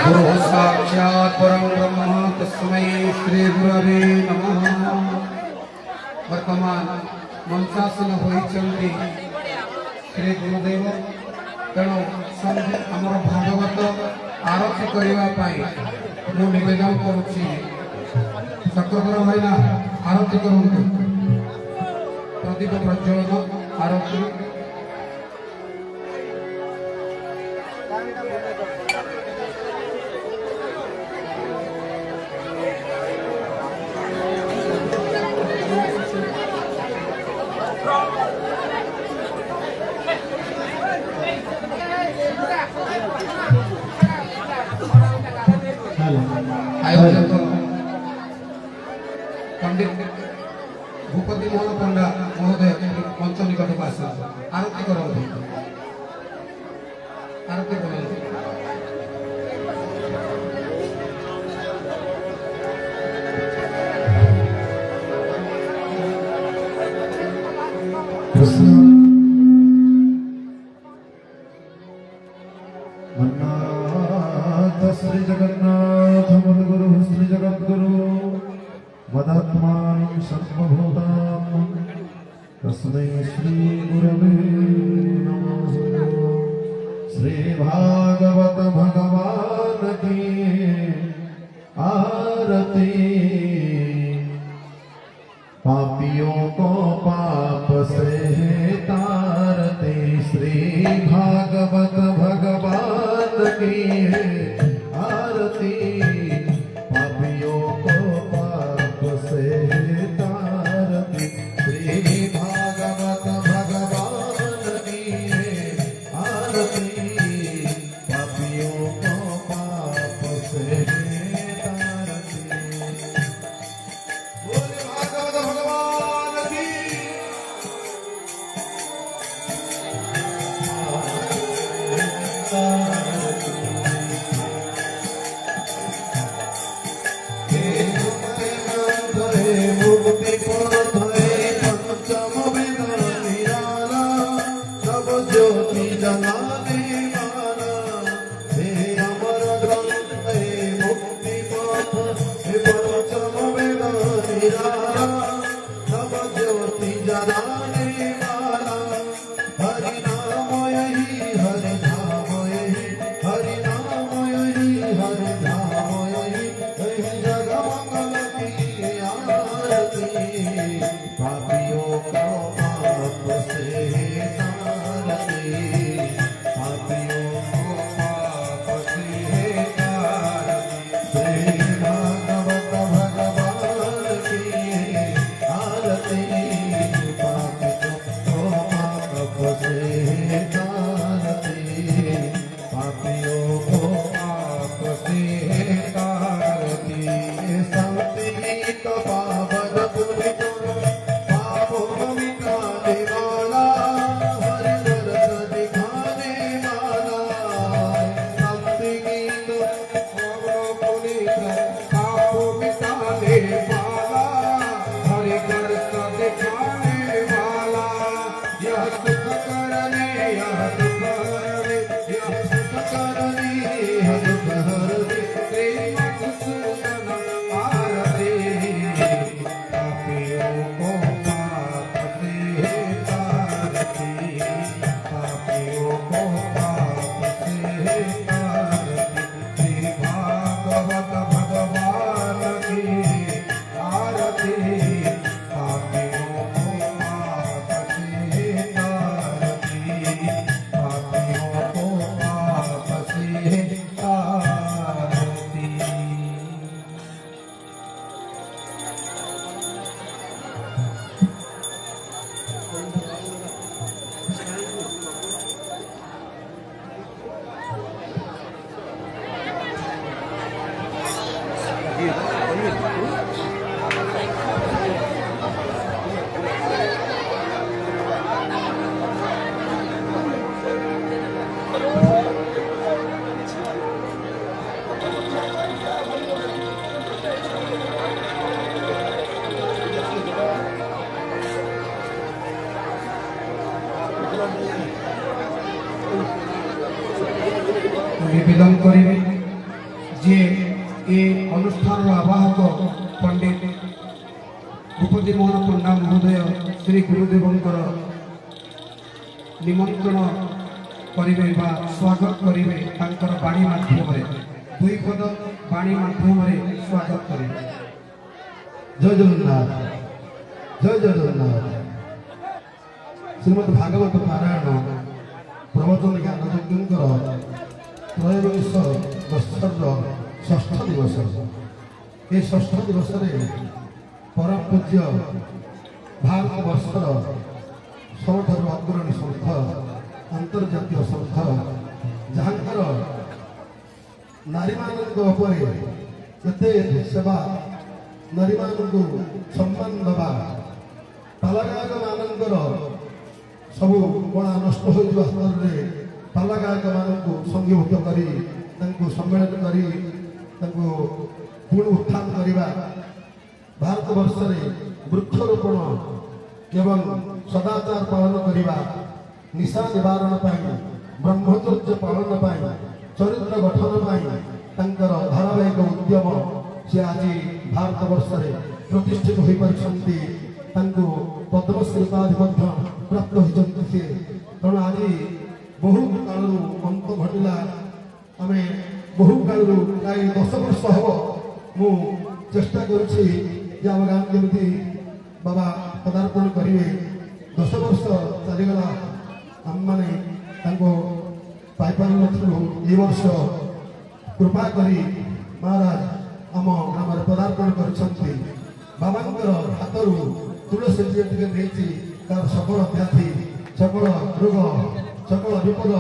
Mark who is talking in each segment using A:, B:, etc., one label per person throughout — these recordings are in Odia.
A: गुरु साक्षात् परं ब्रह्म तस्मै श्री गुरवे नमः। वर्तमान मंचासन होइचंती श्री गुरुदेव तेणु आमर भागवत आरती करने मु निवेदन करुच्ची चक्रधर भाईना आरती करूँ प्रदीप प्रज्वलन आरती आयोजक पंडित भूपति मोहन पंडा महोदय मंच निकट को आस आरती कर आरती कर
B: श्री जगन्नाथ मदगुरु श्री जगद्गुरु मदात्मानं सर्वभूतां तस्मै श्री गुरवे नमः। श्री भागवत भगवान की आरती। पापियों को पाप से तारते श्री भागवत भगवान की आरती। पापियों को पाप से तारती श्री भागवत भगवान की आरती। पापियों को पाप से तारती। बोले भागवत भगवान की।
A: निवेदन करी जे ए अनुष्ठान आवाहक पंडित भूपति मोहन पंडा महोदय श्री गुरुदेवंकर निमंत्रण करिवे बा स्वागत करिवे तांकर बाणी माध्यम दुई पद बाणी माध्यम स्वागत करिवे।
B: जय जगन्नाथ जय जगन्नाथ। श्रीमद भागवत पारायण प्रवचन ज्ञानयज्ञर त्रयोदश वर्षर षष्ठ दिवस। ये षष्ठ दिवस परम पूज्य भारत वर्षर सबुठारु अग्रणी संस्थ अंतर्जातीय संस्थ जहाँकर नारी मानते सेवा नारी मान सम्मान दबा पालागायक मानकर सबू कणा नष्ट हो स्तर में पालागायक मान संघीभूत कर सम्मेलन कर पुणी उत्थान करने भारत वर्ष वृक्षरोपण एवं सदाचार पालन करने निशा निवारण ब्रह्मचर्य पालन चरित्र गठन धारावाहिक उद्यम सी आज भारत वर्ष प्रतिष्ठित हो पार्टी पद्मश्री उपाधि प्राप्त होती कारण आज बहुत काल अंत घटला आम बहु काल प्राय 10 वर्ष हम मु चेष्टा करुम गाँव जमी बाबा पदार्पण करेंगे 10 वर्ष चलीगला आम मैंने पाइपार ये वर्ष कृपा करी महाराज आम ग्राम पदार्पण कर बाबांकर हाथ तुलसी जी तार सकल व्याधि सकल रोग सकल विपद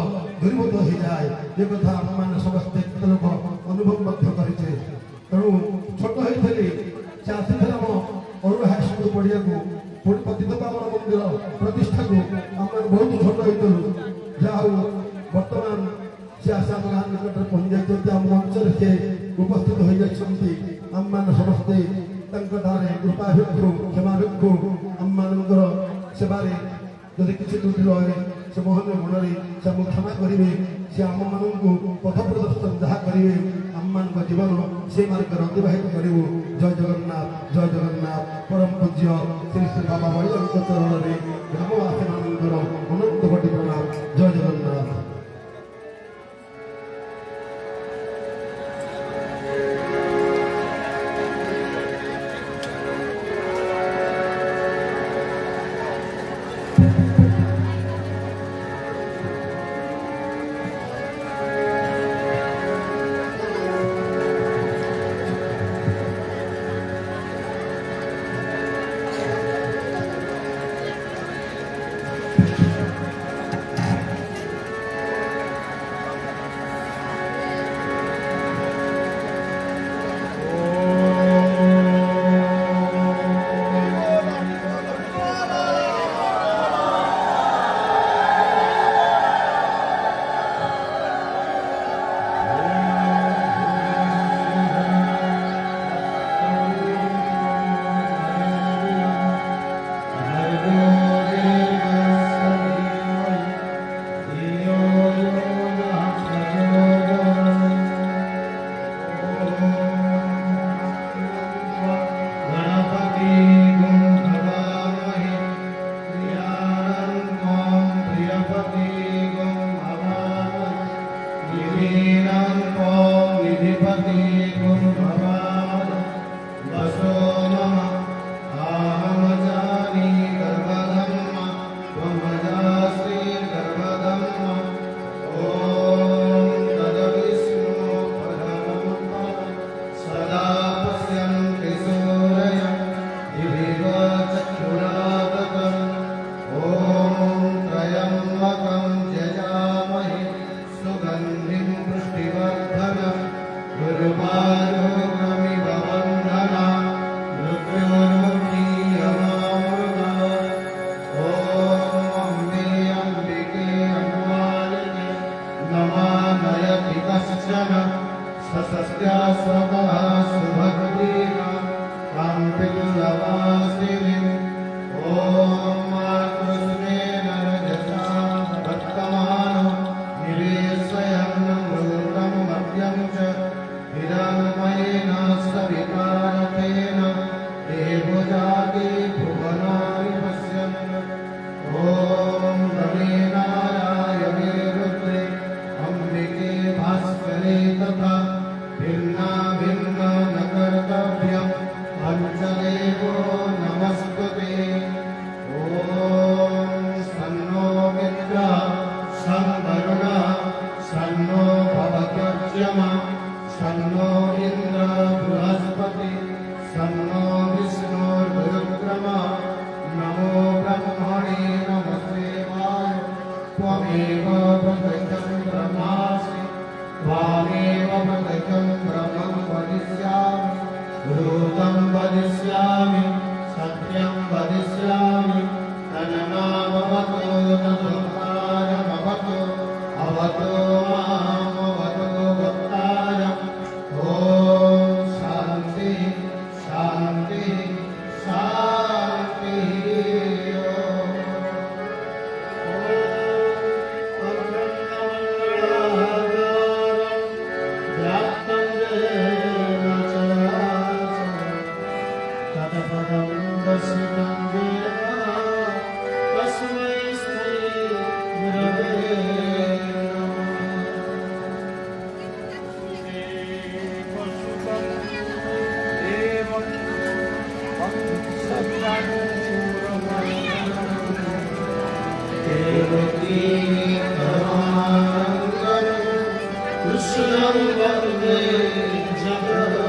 B: दूरीभूत हो जाए ये कथा आम मैंने समस्ते लोक अनुभव करे। तेणु छोट होती से आसी आम अरुण हाईस्कूल पढ़िया पतितपावन मंदिर प्रतिष्ठा को आम बहुत छोट होती जहाँ बर्तमान से आशा आम गाँव निकट पहुंच जाती आम मंचर से उपस्थित हो जाती आम मान समस्ते कृपा भिक्षु क्षमा भिक्षु आम मानकर सेवार जदि किसी त्रुटि रहे से मोहन मन से आम क्षमा करेंगे से आम मान पथ प्रदर्शन जहाँ करेंगे आम मान जीवन से मार्ग अतिबाहित करूँ। जय जगन्नाथ जय जगन्नाथ। परम पूज्य श्री श्री बाबा बलियांक चरण में ग्रामवासी मानकर अनंत कोटि प्रणाम। जय जगन्नाथ। इदमयेन सविकारतेन देवजाति भुवनानि पश्यन् ॐ गणेनारायणे रुद्रे अम्बिके भास्करे तथा भिन्ना भिन्न न कर्तव्यम् पञ्चदेवो नमस्ते ॐ सन्नो मित्रः सन्वरुणः सन्नो भवत्यर्च्यमा सन्नो इन्द्र बृहस्पति सन्नो विष्णुर्गुरुक्रमः नमो ब्रह्मणे नमस्ते वाय त्वमेव प्रत्यक्षं ब्रह्मासि त्वामेव प्रत्यक्षं ब्रह्मं वदिष्यामि भूतं वदिष्यामि सत्यं वदिष्यामि तन्नामवतो तदुत्तारमवतो अवतो मामवतो भक्तारम् ॐ शान्ति शान्ति शान्तिः व्याप्तं येन चराचरं तत्पदं दर्शितं येन तस्मै श्री गुरवे कृष्णं वन्दे जगत्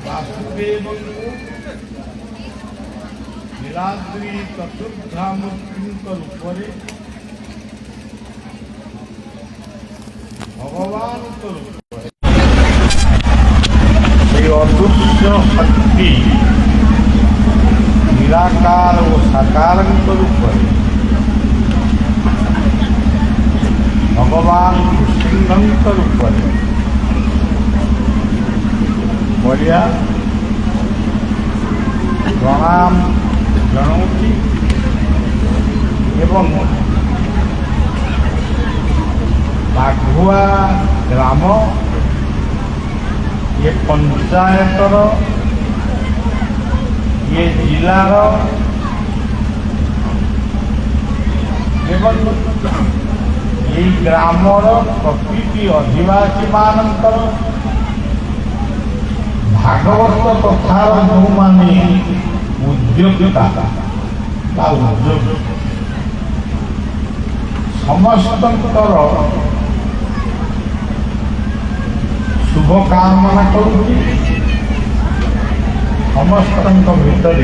C: వాసుదేవుడు నీలాద్రి చతుర్ధామూర్తిଙ୍କ ରୂପରେ ଭଗବାନଙ୍କ ରୂପରେ এই অদৃশ্য শক্তি ନିରାକାର ଓ ସାକାରଙ୍କ ରୂପରେ ଭଗବାନ କୃଷ୍ଣଙ୍କ ରୂପରେ ବଢ଼ିଆ ପ୍ରଣାମ ଜଣାଉଛି ଏବଂ ବାଘୁଆ ଗ୍ରାମ ये पंचायतर ये जिलार एवं ये ग्रामर प्रकृति अधिवासी मानकर भागवत कथार जो माने उद्योगिता उद्योग समस्तंकर शुभ कामना करुच्ची समस्त भितर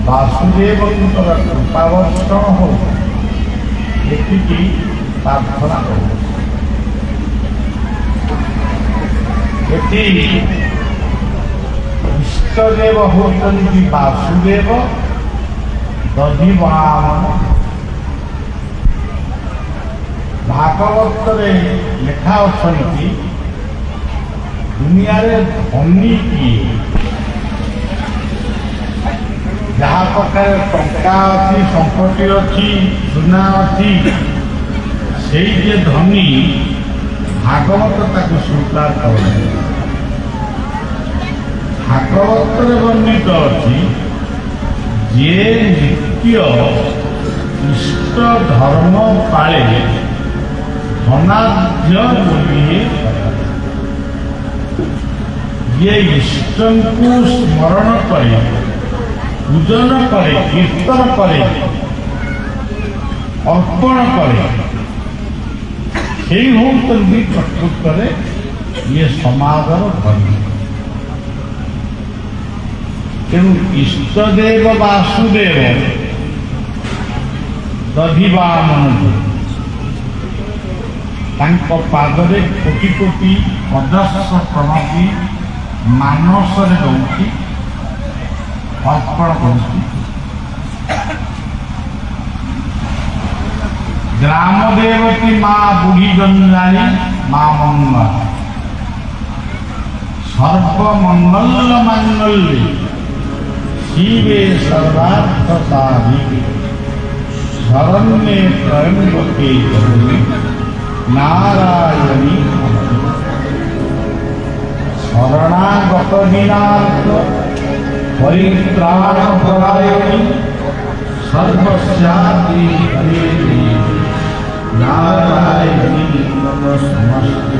C: वासुदेव कृपावर्षण हो एक ସେତିକି ପ୍ରାର୍ଥନା କରୁ। ଏଠି ଇଷ୍ଟଦେବ ହେଉଛନ୍ତି ବାସୁଦେବ ଦଧିବାମନ। ଭାଗବତରେ ଲେଖା ଅଛନ୍ତି ଦୁନିଆରେ ଧନୀ କିଏ? ଯାହା ପାଖରେ ଟଙ୍କା ଅଛି, ସମ୍ପତ୍ତି ଅଛି, ସୁନା ଅଛି, ସେଇ ଯେ ଧନୀ, ଭାଗବତ ତାକୁ ସ୍ୱୀକାର କରେ। ଭାଗବତରେ ବର୍ଣ୍ଣିତ ଅଛି ଯେ ନିତ୍ୟ ଇଷ୍ଟ ଧର୍ମ ପାଳେ ଧନାಢ୍ୟ ବୋଲିଏ। ଯିଏ ଇଷ୍ଟଙ୍କୁ ସ୍ମରଣ କରେ, ପୂଜନ କରେ, କୀର୍ତ୍ତନ କରେ, ଅର୍ପଣ କରେ, ସେଇ ହେଉଛନ୍ତି ପ୍ରକୃତରେ ଇଏ ସମାଜର ଧର୍ମ। ତେଣୁ ଇଷ୍ଟଦେବ ବାସୁଦେବ ଦଧିବାମନ ତାଙ୍କ ପାଦରେ କୋଟି କୋଟି ଅଦର୍ଶ ପ୍ରଣତି ମାନସରେ ଦଉଛି, ଅର୍ପଣ କରୁଛି। ଗ୍ରାମ ଦେବତୀ ମା ବୁଢ଼ୀ ଜଞ୍ଜାଳି ମା ମଙ୍ଗଳା ସର୍ବମଙ୍ଗଳ ମାଙ୍ଗଲ୍ୟେ ଶିବେ ସର୍ବାର୍ଥ ସାଧିକେ শরণ্যে ত্রয়ম্বকে গৌরী নারায়ণী শরণাগত দীনার্থ পরিত্রাণ পরায়ণী সর্বস্যাদি হরে নারায়ণী নমস্তে।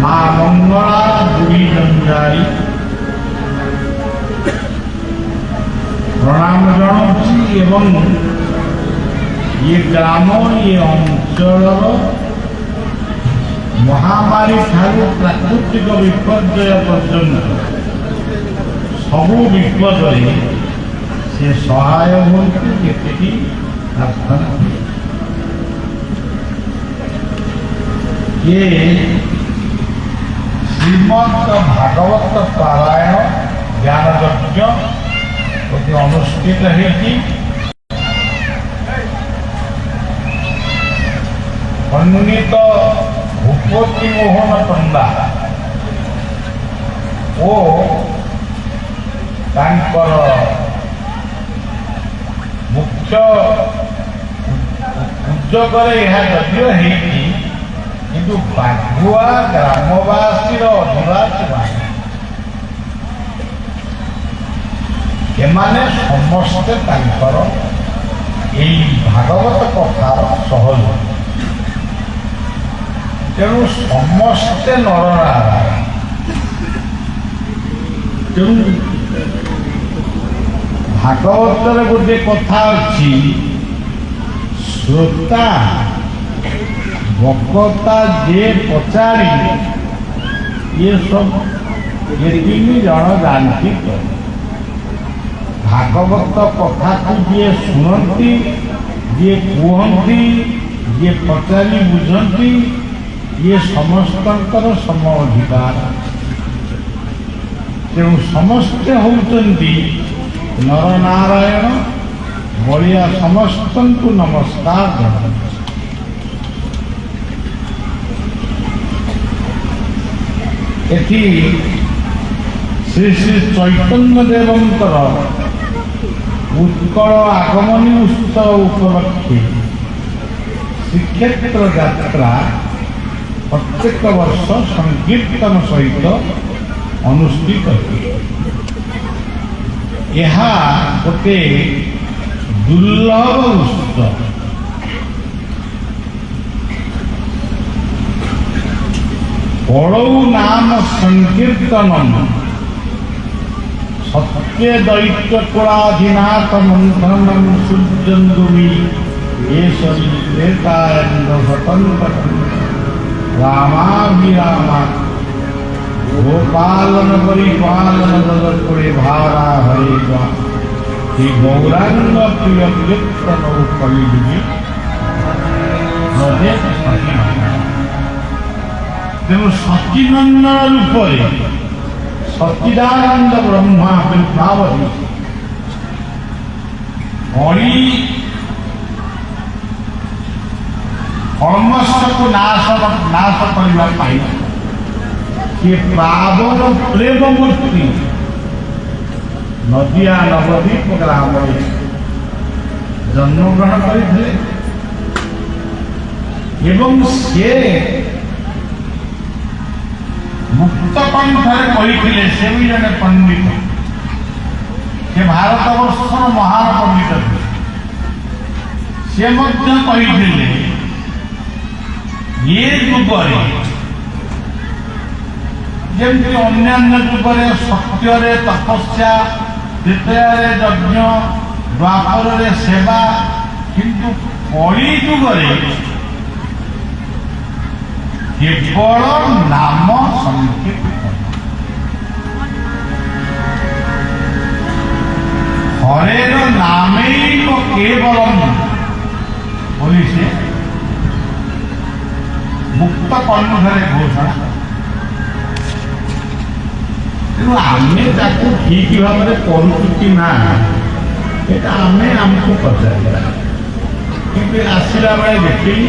C: মা মঙ্গলা বুড়ি জঞ্জারি প্রণাম জনাচ্ছি এবং গ্রাম অঞ্চল মহামারী ঠাରୁ প্রাকৃতিক বিপর্যয় পর্যন্ত সবু বিপদরে সে সহায় হুঁকি যেତିকি প্রার্থনা ये श्रीमद भागवत पारायण ज्ञान यज्ञ अनुष्ठित है। पंडित भूपति मोहन पंडा ओ तांकर मुख्य पूजक यज्ञ है किंतु बाघुआ ग्रामवासी अधिवासी एमाने समस्ते तांकर एई भागवत कथार सहयोग तेणु समस्ते नरनारायण तेणु भागवत गोटे कथा अच्छी श्रोता भक्ता जे पचारी ये सब ये तीन जन जानती भागवत कथा को जे शुणती जे कहती जे पचारी बुझती ये समस्तर सम अधिकार तेणु समस्ते होती नर नारायण बलिया समस्त को नमस्कार जनाती। एथि श्री श्री चैतन्य देवंकर उत्कल आगमनी उत्सव उपलक्षे श्रीक्षेत्र यात्रा प्रत्येक वर्ष संकीर्तन सहित अनुष्ठित यह गोटे दुर्लभ उत्सव। बड़ौ नाम संकीर्तनम सत्य दैत्य कुलाधिनाथ मंथनम सूर्यन्दुमी रामाभिरामा गोपालन परिपालन जगत भारा हरे श्री गौरांग प्रिय କୀର୍ତ୍ତନ କଲି ବୋଲି ବ୍ରଜେ ସଚିନନ୍ଦନ। ତେଣୁ ସଚିନନ୍ଦନ ରୂପରେ ସଚ୍ଚିଦାନନ୍ଦ ବ୍ରହ୍ମା ଆବିର୍ଭାବ ହୋଇଛି। କଳି କର୍ମଶକୁ ନାଶ କରିବା ପାଇଁ ସେ ପାବନ ପ୍ରେମ ମୂର୍ତ୍ତି ନଦିଆ ନବଦ୍ୱୀପ ଗ୍ରାମରେ ଜନ୍ମଗ୍ରହଣ କରିଥିଲେ ଏବଂ ସେ ମୁକ୍ତ କଣ୍ଠରେ କହିଥିଲେ। ସେ ବି ଜଣେ ପଣ୍ଡିତ, ସେ ଭାରତ ବର୍ଷର ମହାନ ପଣ୍ଡିତ ଥିଲେ। ସେ ମଧ୍ୟ କହିଥିଲେ ଏ ଯୁଗରେ ଯେମିତି ଅନ୍ୟାନ୍ୟ ଯୁଗରେ ସତ୍ୟରେ ତପସ୍ୟା, ତ୍ରେତୟାରେ ଯଜ୍ଞ, ଦ୍ୱାପରରେ ସେବା, କିନ୍ତୁ କଳି ଯୁଗରେ କେବଳ ନାମ ସଂକୀର୍ତ୍ତନ। ହରେର ନାମୈବ କେବଳମ୍ ବୋଲି ସେ ମୁକ୍ତ କଣ୍ଠରେ ଘୋଷଣା। ତେଣୁ ଆମେ ତାକୁ ଠିକ ଭାବରେ କରୁଛୁ କି ନା এটা ଆମେ ଆମକୁ ପଚାରିବା। କିନ୍ତୁ ଆସିଲା ବେଳେ ଦେଖିଲି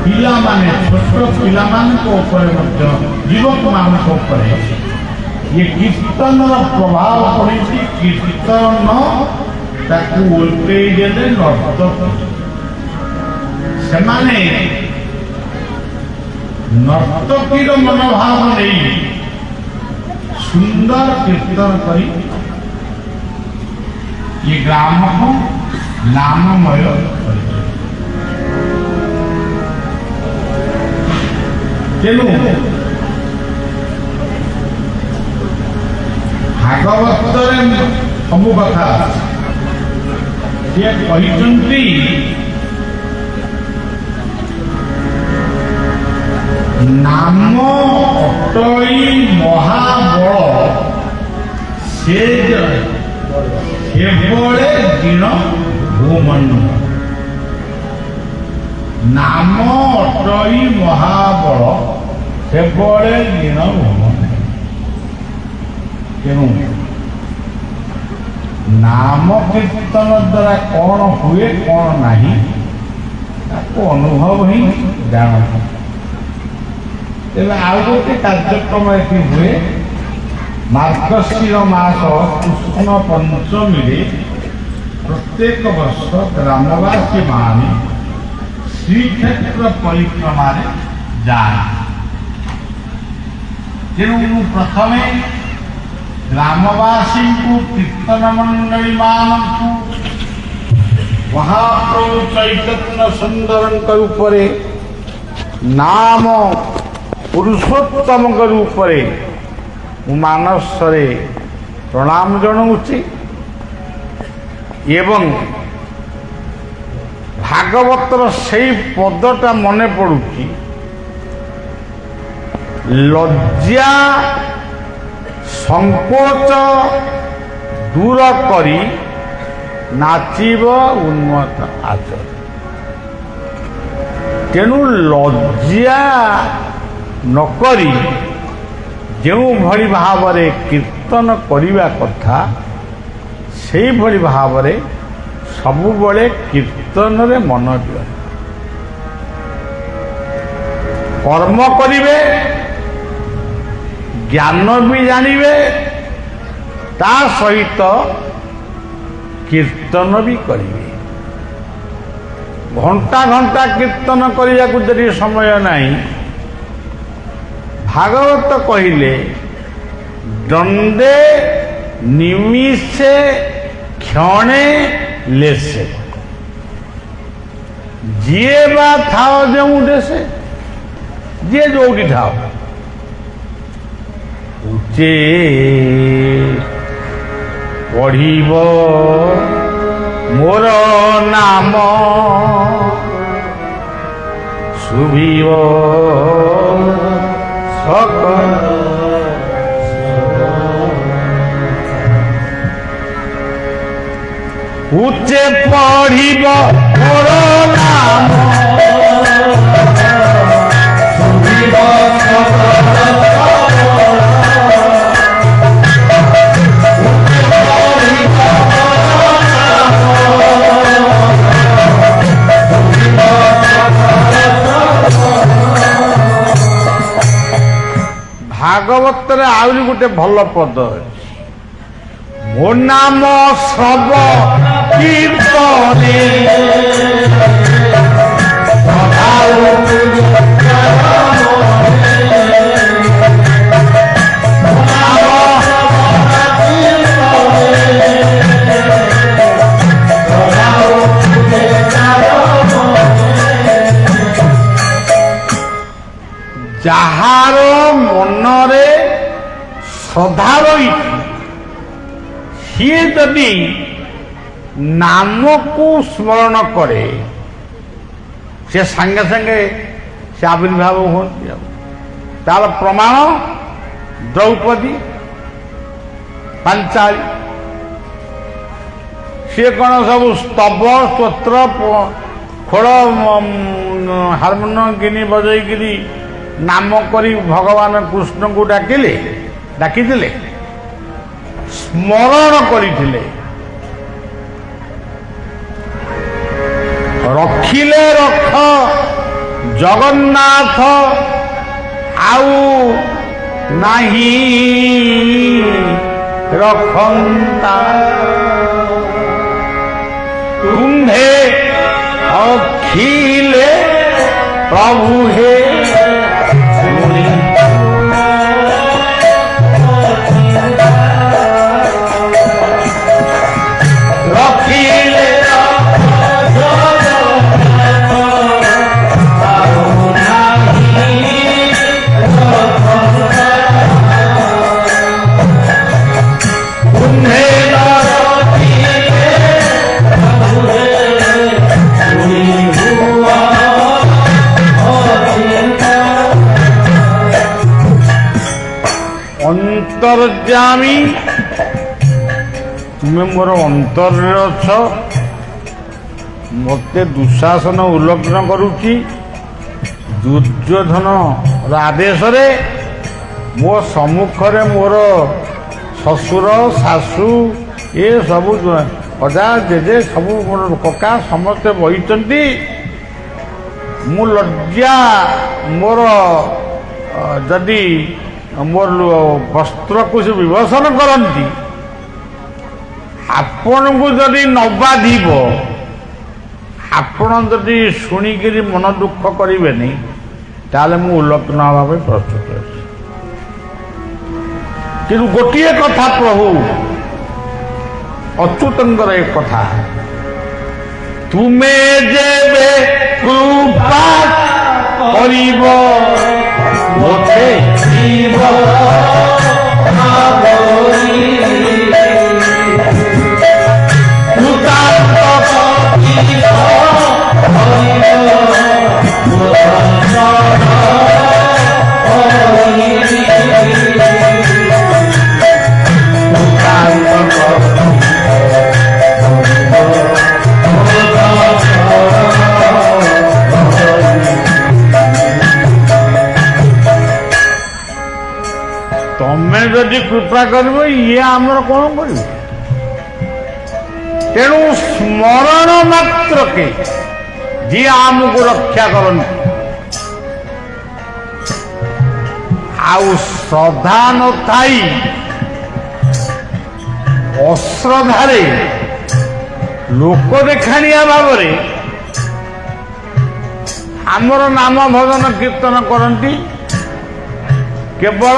C: ପିଲାମାନେ, ଛୋଟ ପିଲାମାନଙ୍କ ଉପରେ ମଧ୍ୟ ଯୁବକମାନଙ୍କ ଉପରେ ଏ କୀର୍ତ୍ତନର ପ୍ରଭାବ ପଡ଼ିଛି। କୀର୍ତ୍ତନ ତାକୁ ଓଲଟେଇ ଦେଲେ ନର୍ତ୍ତକ। ସେମାନେ ନର୍ତ୍ତକୀର ମନୋଭାବ ନେଇ ସୁନ୍ଦର କୀର୍ତ୍ତନ କରି ଏ ଗ୍ରାମକୁ ନାମମୟ କରିଥିଲେ। ତେଣୁ ଭାଗବତରେ ସବୁ କଥା ସିଏ କହିଛନ୍ତି। ନାମ ଅଟଇ ମହାବଳ ସେ କେବଳେ ଦିନ ଭୂମଣ୍ଡ। ନାମ ଅଟଇ ମହାବଳ କେବଳେ ଦିନ ଭୂମଣ୍ଡ। ତେଣୁ ନାମ କୀର୍ତ୍ତନ ଦ୍ୱାରା କ'ଣ ହୁଏ କ'ଣ ନାହିଁ ତାକୁ ଅନୁଭବ ହିଁ ଜାଣନ୍ତି। ତେବେ ଆଉ ଗୋଟେ କାର୍ଯ୍ୟକ୍ରମ ଏଠି ହୁଏ। ମାର୍ଗଶିର ମାସ କୃଷ୍ଣ ପଞ୍ଚମୀରେ ପ୍ରତ୍ୟେକ ବର୍ଷ ଗ୍ରାମବାସୀ ମାନେ ଶ୍ରୀକ୍ଷେତ୍ର ପରିକ୍ରମାରେ ଯାଆନ୍ତି। ତେଣୁ ମୁଁ ପ୍ରଥମେ ଗ୍ରାମବାସୀଙ୍କୁ, କୀର୍ତ୍ତନ ମଣ୍ଡଳୀ ମାନଙ୍କୁ ମହାପ୍ରଭୁ ଚୈତନ୍ୟ ସୁନ୍ଦରଙ୍କ ରୂପରେ, ନାମ ପୁରୁଷୋତ୍ତମଙ୍କ ରୂପରେ ମୁଁ ମାନସରେ ପ୍ରଣାମ ଜଣାଉଛି ଏବଂ ଭାଗବତର ସେଇ ପଦଟା ମନେ ପଡୁଛି, ଲଜ୍ଜା ସଂକୋଚ ଦୂର କରି ନାଚିବ ଉନ୍ମତ୍ତ ଆଚର। ତେଣୁ ଲଜ୍ଜା ନକରି ଯେଉଁଭଳି ଭାବରେ କୀର୍ତ୍ତନ କରିବା କଥା ସେଇଭଳି ଭାବରେ ସବୁବେଳେ କୀର୍ତ୍ତନରେ ମନ ଦିଅ। କର୍ମ କରିବେ, ଜ୍ଞାନ ବି ଜାଣିବେ, ତା ସହିତ କୀର୍ତ୍ତନ ବି କରିବେ। ଘଣ୍ଟା ଘଣ୍ଟା କୀର୍ତ୍ତନ କରିବାକୁ ଯଦି ସମୟ ନାହିଁ, ଭାଗବତ କହିଲେ ଦଣ୍ଡେ ନିମିଷେ କ୍ଷଣେ ଲେସେ। ଯିଏ ବା ଥାଅ ଯେଉଁ ଦେଶେ, ଯିଏ ଯୋଉଠି ଥାଅ, ଉଚ୍ଚେ ପଢ଼ିବ ମୋର ନାମ, ଶୁଭିବ ସକଳ। উচ্চে পড়িব মোর নাম শুনিব ଭାଗବତରେ ଆହୁରି ଗୋଟେ ଭଲ ପଦ ଅଛି ମୋ ନାମ ଶ୍ରବ କୀର୍ତ୍ତନେ ଯାହାର ମନରେ ଶ୍ରଦ୍ଧା ରହିଛି ସିଏ ଯଦି ନାମକୁ ସ୍ମରଣ କରେ ସେ ସାଙ୍ଗେ ସାଙ୍ଗେ ସେ ଆବିର୍ଭାବ ହୁଅନ୍ତି। ତାର ପ୍ରମାଣ ଦ୍ରୌପଦୀ ପାଞ୍ଚାଳି ସିଏ କ'ଣ ସବୁ ସ୍ତବ ସ୍ତୋତ୍ର ଖୋଳ ହାରମୋନିୟମ ଗିନି ବଜେଇକିରି ନାମ କରି ଭଗବାନ କୃଷ୍ଣଙ୍କୁ ଡାକିଥିଲେ ସ୍ମରଣ କରିଥିଲେ। ରଖିଲେ ରଖ ଜଗନ୍ନାଥ ଆଉ ନାହିଁ ରଖନ୍ତା ତୁମ୍ଭେ ଅଖିଲେ ପ୍ରଭୁ ହେ ଅନ୍ତର୍ଯାମୀ ତୁମେ ମୋର ଅନ୍ତରରେ ଅଛ। ମୋତେ ଦୁଃଶାସନ ଉଲ୍ଲଂଘନ କରୁଛି। ଦୁର୍ଯ୍ୟୋଧନର ଆଦେଶରେ ମୋ ସମ୍ମୁଖରେ ମୋର ଶ୍ୱଶୁର ଶାଶୁ ଏ ସବୁ ଅଜା ଜେଜେ ସବୁ ମୋର କକା ସମସ୍ତେ ବହିଛନ୍ତି। ମୁଁ ଲଜ୍ଜା ମୋର ଯଦି ମୋର ବସ୍ତ୍ରକୁ ସେ ବିଭସନ କରନ୍ତି ଆପଣଙ୍କୁ ଯଦି ନ ବାଧିବ ଆପଣ ଯଦି ଶୁଣିକିରି ମନ ଦୁଃଖ କରିବେନି ତାହେଲେ ମୁଁ ଉଲ୍ଲଂଘନ ହେବା ପାଇଁ ପ୍ରସ୍ତୁତ ଅଛି। କିନ୍ତୁ ଗୋଟିଏ କଥା ପ୍ରଭୁ ଅଚ୍ୟୁତଙ୍କର ଏ କଥା ତୁମେ ଯେବେ କୃପା କରିବ ମୋତେ ତମେ ଯଦି କୃପା କରିବ ଇଏ ଆମର କ'ଣ କରିବ? ତେଣୁ ସ୍ମରଣ ମାତ୍ରକେ ଯିଏ ଆମକୁ ରକ୍ଷା କରନ୍ତି ଆଉ ଶ୍ରଦ୍ଧା ନଥାଇ ଅଶ୍ରଦ୍ଧାରେ ଲୋକ ଦେଖାଣିଆ ଭାବରେ ଆମର ନାମ ଭଜନ କୀର୍ତ୍ତନ କରନ୍ତି। କେବଳ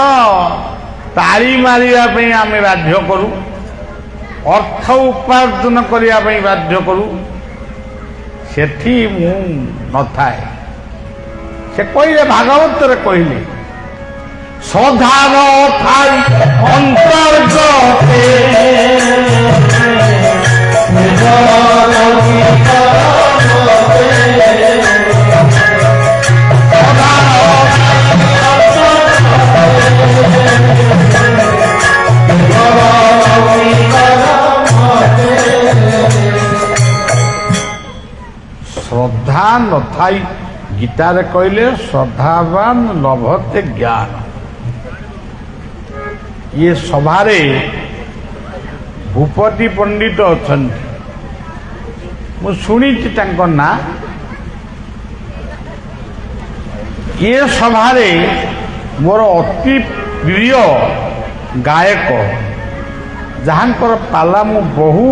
C: ତାଳି ମାରିବା ପାଇଁ ଆମେ ବାଧ୍ୟ କରୁ, ଅର୍ଥ ଉପାର୍ଜନ କରିବା ପାଇଁ ବାଧ୍ୟ କରୁ। ସେଠି ମୁଁ ନଥାଏ। ସେ କହିଲେ ଭାଗବତରେ କହିଲେ ସଧାନ ଥାଇ ଅନ୍ତର୍ଗତେ ଶ୍ରଦ୍ଧା ନଥାଇ ଗୀତାରେ କହିଲେ ଶ୍ରଦ୍ଧାବାନ ଲଭତେ ଜ୍ଞାନ। ଇଏ ସଭାରେ ଭୂପତି ପଣ୍ଡିତ ଅଛନ୍ତି, ମୁଁ ଶୁଣିଛି ତାଙ୍କ ନାଁ। ଏ ସଭାରେ ମୋର ଅତି ପ୍ରିୟ ଗାୟକ, ଯାହାଙ୍କର ପାଲା ମୁଁ ବହୁ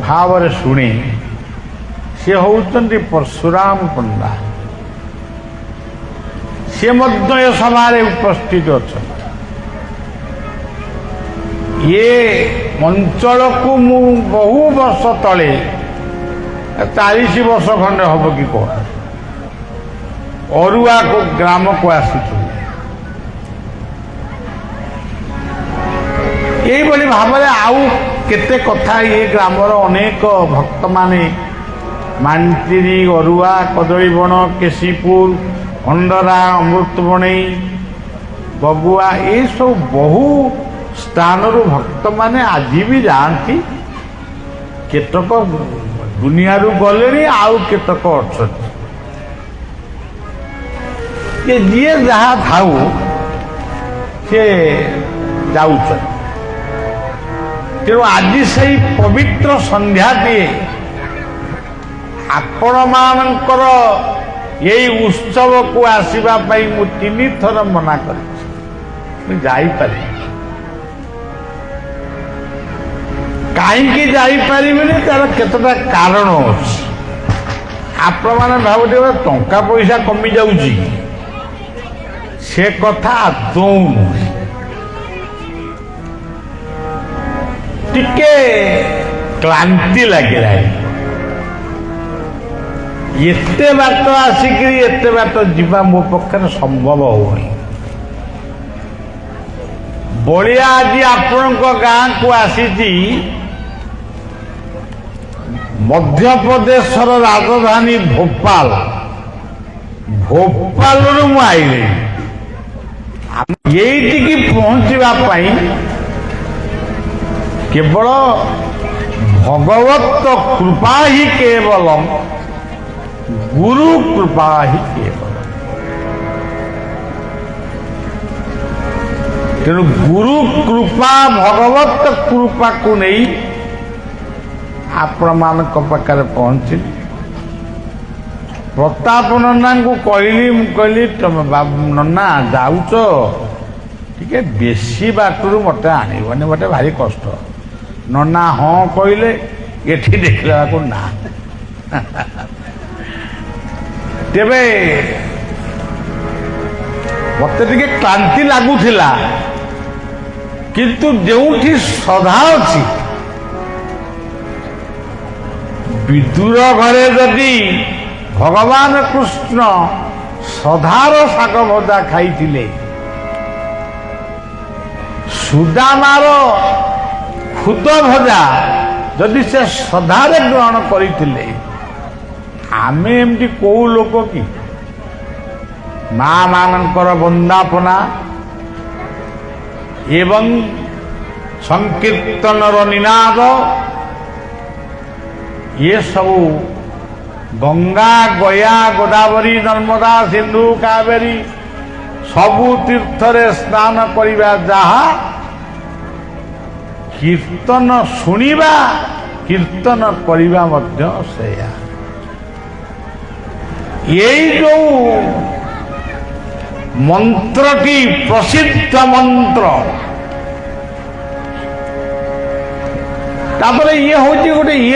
C: ଭାବରେ ଶୁଣେ, ସେ ହେଉଛନ୍ତି ପରଶୁରାମ ପଣ୍ଡା। ସେ ମଧ୍ୟ ଏ ସଭାରେ ଉପସ୍ଥିତ ଅଛନ୍ତି। ଏ ଅଞ୍ଚଳକୁ ମୁଁ ବହୁ ବର୍ଷ ତଳେ 40 ବର୍ଷ ଖଣ୍ଡେ ହବ କି କଣ ଅରୁଆ ଗ୍ରାମକୁ ଆସିଥିଲି। এইଭଳି ଭାବରେ ଆଉ କେତେ କଥା ଏ ଗ୍ରାମର ଅନେକ ଭକ୍ତମାନେ ମାନ୍ତିରି, ଅରୁଆ, କଦଳୀବଣ, କେଶୀପୁର, ଅଣ୍ଡରା, ଅମୃତବଣେଇ, ବଗୁଆ ଏସବୁ ବହୁ ସ୍ଥାନରୁ ଭକ୍ତମାନେ ଆଜି ବି ଯାଆନ୍ତି। କେତେକ ଦୁନିଆରୁ ଗଲେଣି, ଆଉ କେତେକ ଅଛନ୍ତି। ଯିଏ ଯାହା ଥାଉ ସେ ଯାଉଛନ୍ତି। ତେଣୁ ଆଜି ସେଇ ପବିତ୍ର ସନ୍ଧ୍ୟାଟିଏ ଆପଣମାନଙ୍କର ଏଇ ଉତ୍ସବକୁ ଆସିବା ପାଇଁ ମୁଁ 3 ଥର ମନା କରିଛି, ମୁଁ ଯାଇପାରିବି। କାହିଁକି ଯାଇପାରିବିନି, ତାର କେତେଟା କାରଣ ଅଛି। ଆପଣମାନେ ଭାବୁଥିବେ ଟଙ୍କା ପଇସା କମି ଯାଉଛି, ସେ କଥା ଆଦୌ ନୁହେଁ। ଟିକେ କ୍ଳାନ୍ତି ଲାଗିଲାଣି। ଏତେ ବାଟ ଆସିକିରି ଏତେ ବାଟ ଯିବା ମୋ ପକ୍ଷରେ ସମ୍ଭବ ହୁଏନି। ବଳିଆ ଆଜି ଆପଣଙ୍କ ଗାଁକୁ ଆସିଛି ମଧ୍ୟପ୍ରଦେଶର ରାଜଧାନୀ ଭୋପାଳ। ଭୋପାଳରୁ ମୁଁ ଆଇଲି ଏଇଠିକି ପହଞ୍ଚିବା ପାଇଁ। କେବଳ ଭଗବତ କୃପା ହିଁ କେବଳମ୍, ଗୁରୁ କୃପା ହିଁ କେବଳମ୍। ତେଣୁ ଗୁରୁ କୃପା, ଭଗବତ କୃପାକୁ ନେଇ ଆପଣମାନଙ୍କ ପାଖରେ ପହଞ୍ଚିଲି। ପ୍ରତାପ ନନାଙ୍କୁ କହିଲି, ମୁଁ କହିଲି ତମେ ନନା ଯାଉଛ, ଟିକେ ବେଶୀ ବାଟରୁ ମୋତେ ଆଣିବନି, ମୋତେ ଭାରି କଷ୍ଟ। ନନା ହଁ କହିଲେ, ଏଠି ଦେଖିଲା ବେଳକୁ ନା। ତେବେ ମୋତେ ଟିକେ କ୍ଳାନ୍ତି ଲାଗୁଥିଲା, କିନ୍ତୁ ଯେଉଁଠି ଶ୍ରଦ୍ଧା ଅଛି, ବିଦୁର ଘରେ ଯଦି ଭଗବାନ କୃଷ୍ଣ ଶ୍ରଦ୍ଧାର ଶାଗ ଭଜା ଖାଇଥିଲେ, ସୁଦାମାର ଖୁଦ ଭଜା ଯଦି ସେ ଶ୍ରଦ୍ଧାରେ ଗ୍ରହଣ କରିଥିଲେ, ଆମେ ଏମିତି କୋଉ ଲୋକ କି? ମା ମାନଙ୍କର ବନ୍ଦାପନା ଏବଂ ସଂକୀର୍ତ୍ତନର ନିନାଦ, ये ସବୁ ଗଙ୍ଗା, ଗୟା, ଗୋଦାବରୀ, ନର୍ମଦା, ସିନ୍ଧୁ, କାବେରୀ ସବୁ ତୀର୍ଥରେ ସ୍ନାନ କରିବା ଯାହା, କୀର୍ତ୍ତନ ଶୁଣିବା, କୀର୍ତ୍ତନ କରିବା ମଧ୍ୟ ସେଇଆ। ଏଇ ଯୋଉ ମନ୍ତ୍ରଟି ପ୍ରସିଦ୍ଧ ମନ୍ତ୍ର, ତାପରେ ଇଏ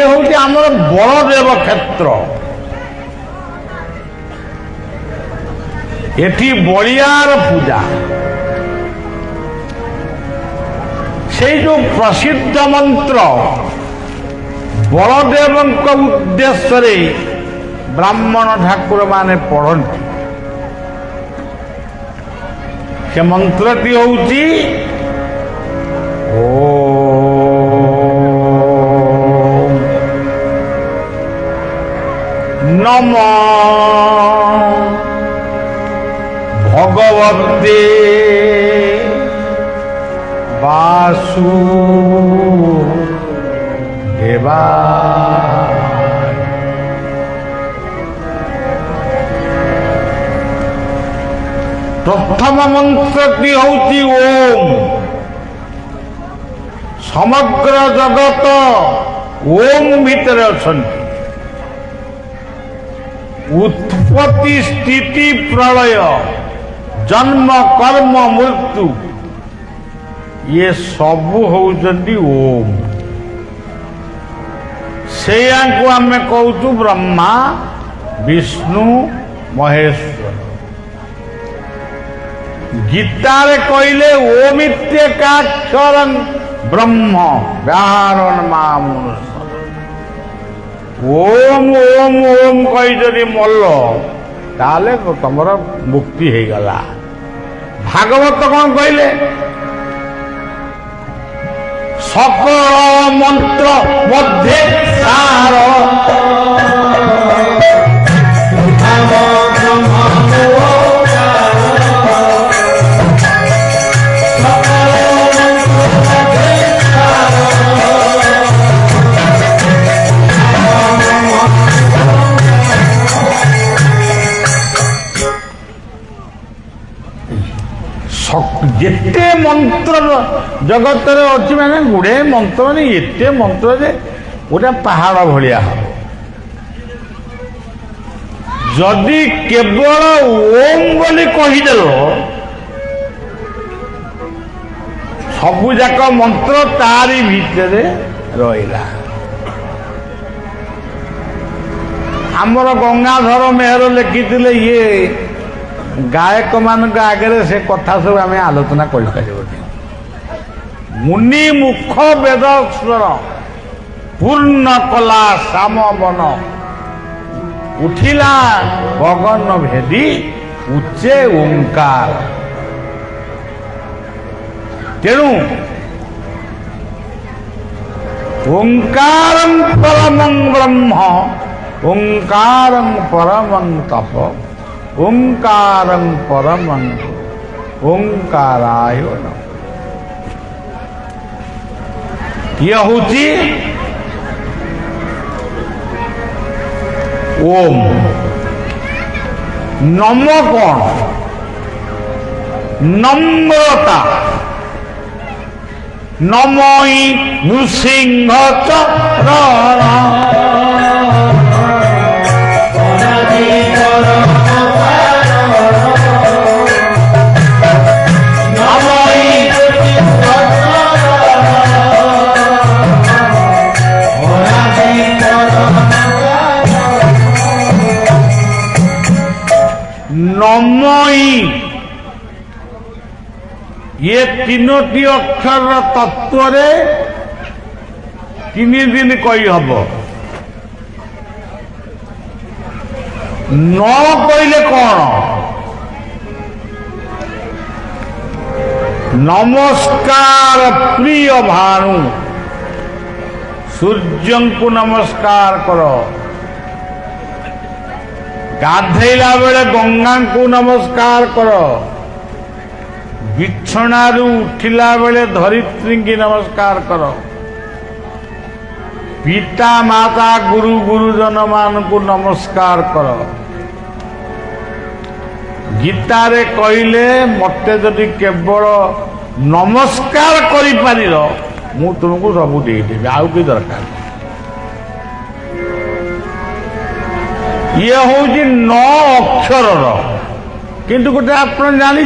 C: ହଉଛି ଆମର ବଳଦେବ କ୍ଷେତ୍ର। ଏଠି ବଳିଆର ପୂଜା। ସେଇ ଯୋଉ ପ୍ରସିଦ୍ଧ ମନ୍ତ୍ର ବଳଦେବଙ୍କ ଉଦ୍ଦେଶ୍ୟରେ ବ୍ରାହ୍ମଣ ଠାକୁର ମାନେ ପଢ଼ନ୍ତି। ସେ ମନ୍ତ୍ରଟି ହଉଛି নমো ভগবতে বাসুদেবায়। ପ୍ରଥମ ମନ୍ତ୍ରଟି ହଉଛି ଓମ୍। ସମଗ୍ର ଜଗତ ଓମ୍ ଭିତରେ ଅଛନ୍ତି। ଉତ୍ପତ୍ତି ସ୍ଥିତି ପ୍ରଳୟ ଜନ୍ମ କର୍ମ ମୃତ୍ୟୁ ଇଏ ସବୁ ହଉଛନ୍ତି ଓମ୍। ସେଇଆଙ୍କୁ ଆମେ କହୁଛୁ ବ୍ରହ୍ମା ବିଷ୍ଣୁ ମହେଶ୍ୱର। ଗୀତାରେ କହିଲେ ଓମିତ୍ୟେକାକ୍ଷରଂ ବ୍ରହ୍ମ ବ୍ୟାହରଣ ମାମୁଷ। ଓମ୍ ଓମ୍ ଓମ୍ କହି ଯଦି ମଲ ତାହେଲେ ତମର ମୁକ୍ତି ହେଇଗଲା। ଭାଗବତ କଣ କହିଲେ? সকল মন্ত্র মধ্যে সার ଯେତେ ମନ୍ତ୍ର ଜଗତରେ ଅଛି ମାନେ ଗୁଡ଼େ ମନ୍ତ୍ର ମାନେ ଏତେ ମନ୍ତ୍ର ଯେ ଗୋଟେ ପାହାଡ଼ ଭଳିଆ ହବ। ଯଦି କେବଳ ଓମ୍ ବୋଲି କହିଦେଲ ସବୁ ଯାକ ମନ୍ତ୍ର ତାରି ଭିତରେ ରହିଲା। ଆମର ଗଙ୍ଗାଧର ମେହେର ଲେଖିଥିଲେ ଇଏ ଗାୟକ ମାନଙ୍କ ଆଗରେ ସେ କଥା ସବୁ ଆମେ ଆଲୋଚନା କରିପାରିବୁନି। ମୁନି ମୁଖ ବେଦ ସ୍ୱର ପୂର୍ଣ୍ଣ କଲା ଶ୍ୟାମ ବନ ଉଠିଲା ଗଗନ ଭେଦି ଉଚ୍ଚେ ଓଙ୍କାର। ତେଣୁ ଓଙ୍କାରଂ ପରମଂ ବ୍ରହ୍ମ ଓଙ୍କାରଂ ପରମଂ ତପ ଓଙ୍କାରଂ ପରମଂ ଓଙ୍କାରାୟ ନମଃ। ଇଏ ହଉଛି ଓମ୍। ନମ କଣ? নম্রতা। নমই নৃসিংহ চরণ नमई ये तीनोटी अक्षर तत्व रे तीन दिन कही हम न कहले कौन नमस्कार प्रिय भानु सूर्य को नमस्कार करो गाधेला बेले गंगा को नमस्कार करो बिछणारू उठिला बेले धरित्री की नमस्कार करो पिता माता गुरु गुरुजन मान को नमस्कार करो गीतारे कहले मते जदि केवल नमस्कार करि पारिलो मु तुमको सब दे देबी आउ की दरकार ये हूँ नौ अक्षर किंतु गोटे आप जानी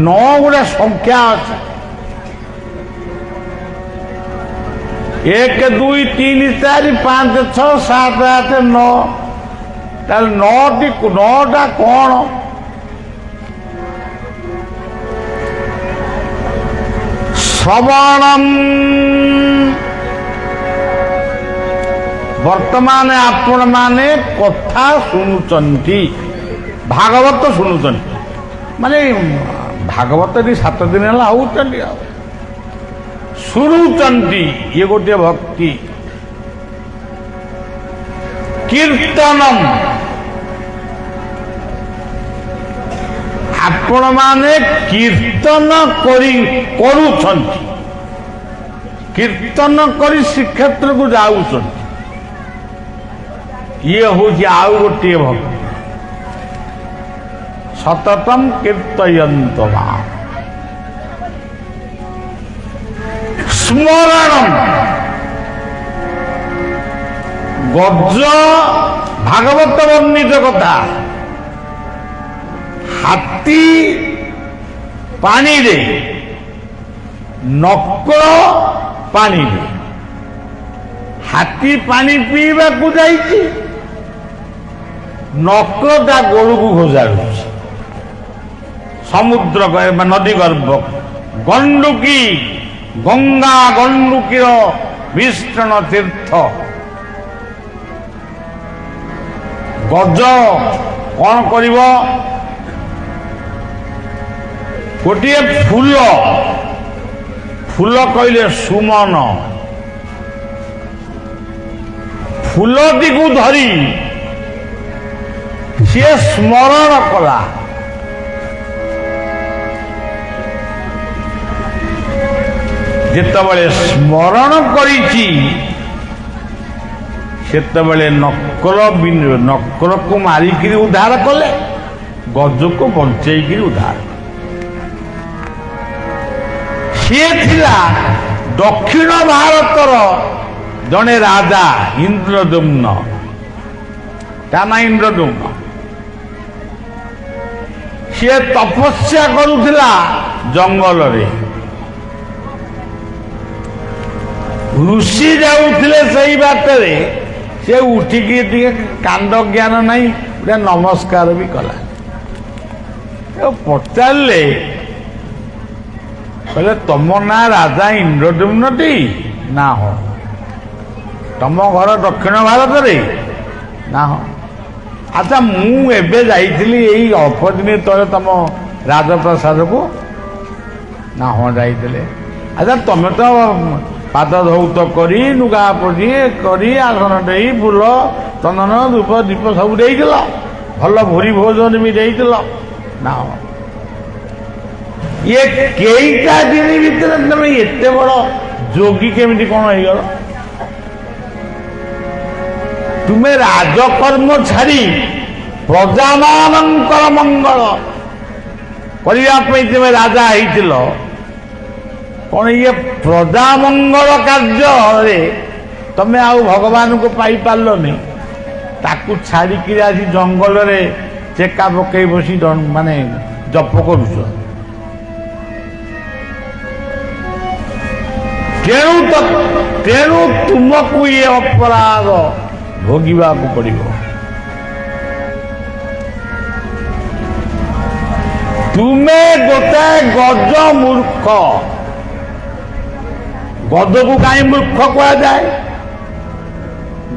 C: नौ गोटे संख्या अच्छे 1 2 3 4 5 6 7 8 9 ताल 9टा कौन श्रवणम वर्तमान आपण माने कथा शुणुचंती भागवत शुणुचंती माने भागवत 7 दिन है होचंती शुणुचंती ये गोटे भक्ति कीर्तनम आपण माने कीर्तन करुछंती कीर्तन करी श्रीक्षेत्र को जाउछंती ये हूँ आउ गोटे भक्ति সততম কীর্তয়ন্ত মাম। স্মরণম, গজ ভাগবত বর্ণিত কথা। ହାତୀ ପାଣିରେ, ନକଳ ପାଣିରେ। ହାତୀ ପାଣି ପିଇବାକୁ ଯାଇଛି, ନକଳ ତା ଗୋଡ଼କୁ ଘୋଷାଡୁଛି ସମୁଦ୍ର ନଦୀ ଗର୍ଭ। ଗଣ୍ଡୁକୀ, ଗଙ୍ଗା ଗଣ୍ଡୁକୀର ମିଶ୍ରଣ ତୀର୍ଥ। ଗଜ କଣ କରିବ? ଗୋଟିଏ ଫୁଲ, ଫୁଲ କହିଲେ ସୁମନ, ଫୁଲଟିକୁ ଧରି ସିଏ ସ୍ମରଣ କଲା। ଯେତେବେଳେ ସ୍ମରଣ କରିଛି ସେତେବେଳେ ନକଲକୁ ମାରିକିରି ଉଦ୍ଧାର କଲେ, ଗଜକୁ ବଞ୍ଚେଇକିରି ଉଦ୍ଧାର। ସିଏ ଥିଲା ଦକ୍ଷିଣ ଭାରତର ଜଣେ ରାଜା ଇନ୍ଦ୍ରଦ୍ୟୁମ୍ନ। ତା ନାଁ ଇନ୍ଦ୍ରଦ୍ୟୁମ୍ନ। ସିଏ ତପସ୍ୟା କରୁଥିଲା ଜଙ୍ଗଲରେ। ଋଷି ଯାଉଥିଲେ ସେଇ ବାଟରେ, ସେ ଉଠିକି ଟିକେ କାଣ୍ଡ ଜ୍ଞାନ ନାହିଁ, ଗୋଟେ ନମସ୍କାର ବି କଲା। ପଚାରିଲେ, କହିଲେ ତମ ନାଁ ରାଜା ଇନ୍ଦ୍ରଦ୍ୟୁମ୍ନଟି? ନା ହଁ। ତମ ଘର ଦକ୍ଷିଣ ଭାରତରେ? ନା ହଁ। ଆଚ୍ଛା, ମୁଁ ଏବେ ଯାଇଥିଲି ଏଇ ଅଳ୍ପ ଦିନ ତଳେ ତମ ରାଜପ୍ରାସାଦକୁ? ନା ହଁ ଯାଇଥିଲେ। ଆଚ୍ଛା, ତମେ ତ ପାଦ ଧୌତ କରି, ଲୁଗା ପୋଛି କରି, ଆସନ ଦେଇ, ଫୁଲ ଚନ୍ଦନ ଧୂପ ଦୀପ ସବୁ ଦେଇଥିଲ, ଭଲ ଭୁରି ଭୋଜନ ବି ଦେଇଥିଲ। ନା ହଁ। ଇଏ କେଇଟା ଦିନ ଭିତରେ ତମେ ଏତେ ବଡ ଯୋଗୀ କେମିତି କଣ ହେଇଗଲ? ତୁମେ ରାଜକର୍ମ ଛାଡ଼ି ପ୍ରଜାମାନଙ୍କର ମଙ୍ଗଳ କରିବା ପାଇଁ ତୁମେ ରାଜା ହେଇଥିଲ। କଣ ଇଏ ପ୍ରଜା ମଙ୍ଗଳ କାର୍ଯ୍ୟରେ ତମେ ଆଉ ଭଗବାନଙ୍କୁ ପାଇପାରିଲନି? ତାକୁ ଛାଡ଼ିକିରି ଆସି ଜଙ୍ଗଲରେ ଚେକା ପକେଇ ବସି ମାନେ ଜପ କରୁଛ। ତେଣୁ ତୁମକୁ ଇଏ ଅପରାଧ ଭୋଗିବାକୁ ପଡ଼ିବ। ତୁମେ ଗୋଟାଏ ଗଜ ମୂର୍ଖ। ଗଜକୁ କାହିଁ ମୂର୍ଖ କୁହାଯାଏ?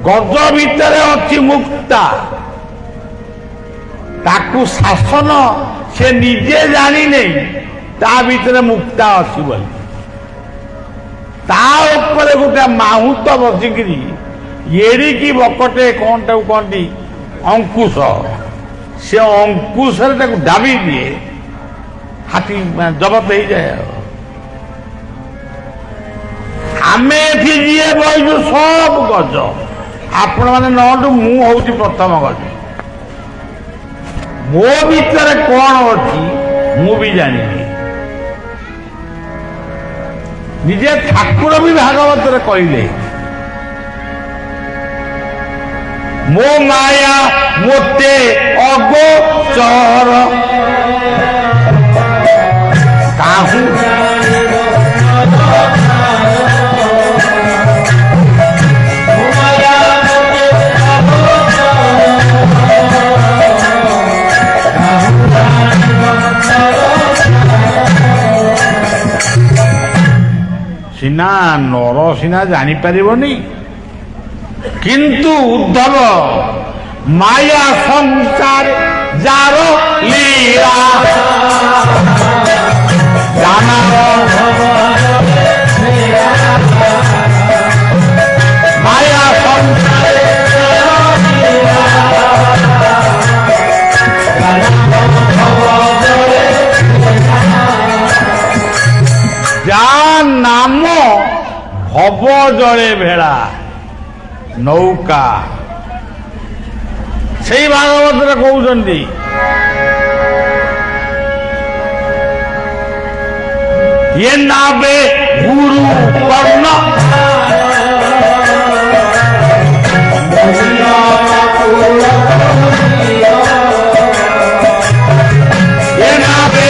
C: ଗଜ ଭିତରେ ଅଛି ମୁକ୍ତା। ତାକୁ ଶାସନ ସେ ନିଜେ ଜାଣିନେଇ ତା ଭିତରେ ମୁକ୍ତା ଅଛି ବୋଲି। ତା ଉପରେ ଗୋଟେ ମାହୁତ ବସିକିରି ଏଡ଼ିକି ବକଟେ କଣ ତାକୁ କହନ୍ତି ଅଙ୍କୁଶ, ସେ ଅଙ୍କୁଶରେ ତାକୁ ଦାବି ଦିଏ, ହାତୀ ଜବତ ହେଇଯାଏ। ଆମେ ଏଠି ଯିଏ ବହିଛୁ ସବୁ ଗଜ। ଆପଣମାନେ ନଅନ୍ତୁ, ମୁଁ ହଉଛି ପ୍ରଥମ ଗଜ। ମୋ ଭିତରେ କଣ ଅଛି ମୁଁ ବି ଜାଣିନି। ନିଜେ ଠାକୁର ବି ଭାଗବତରେ କହିଲେ, ମୋ ମାୟା ମୋତେ ଅଗୋଚର କାହୁ ସିନା ନର ସିନା ଜାଣିପାରିବନି, କିନ୍ତୁ ଉଦ୍ଧବ ମାୟା ସଂସାର ଯାର ଲୀଳା ମାୟା ସଂସାର যা নাম ভব জলে ভেড়া নৌকা। সেই ভাগবତରେ କହୁଛନ୍ତି ये नावे गुरु कर्ण ये नावे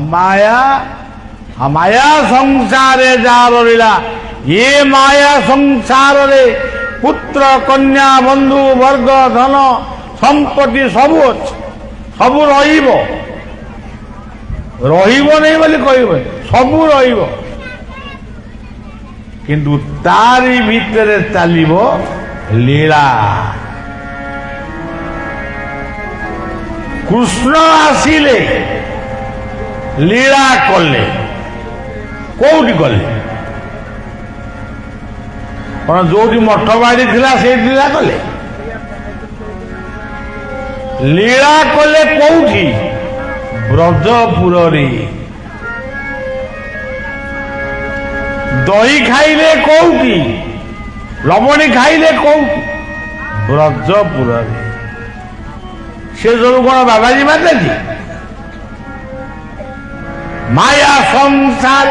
C: माया माया संसारे जार लीला ये माया संसार रे पुत्र कन्या बंधु वर्ग धन संपत्ति सब अच्छे सब नहीं बोली कह सब किंतु तारी भितर चलिबो लीला कृष्ण आसिले लीला कले कौटी कले कौन जो मठ बाड़ी थिला से लीला कले लीला कले कौटी ब्रजपुर दही खाइले कौटी लवणी खाइले कौटी ब्रजपुर से सब कौन बाबाजी माताजी माया संसार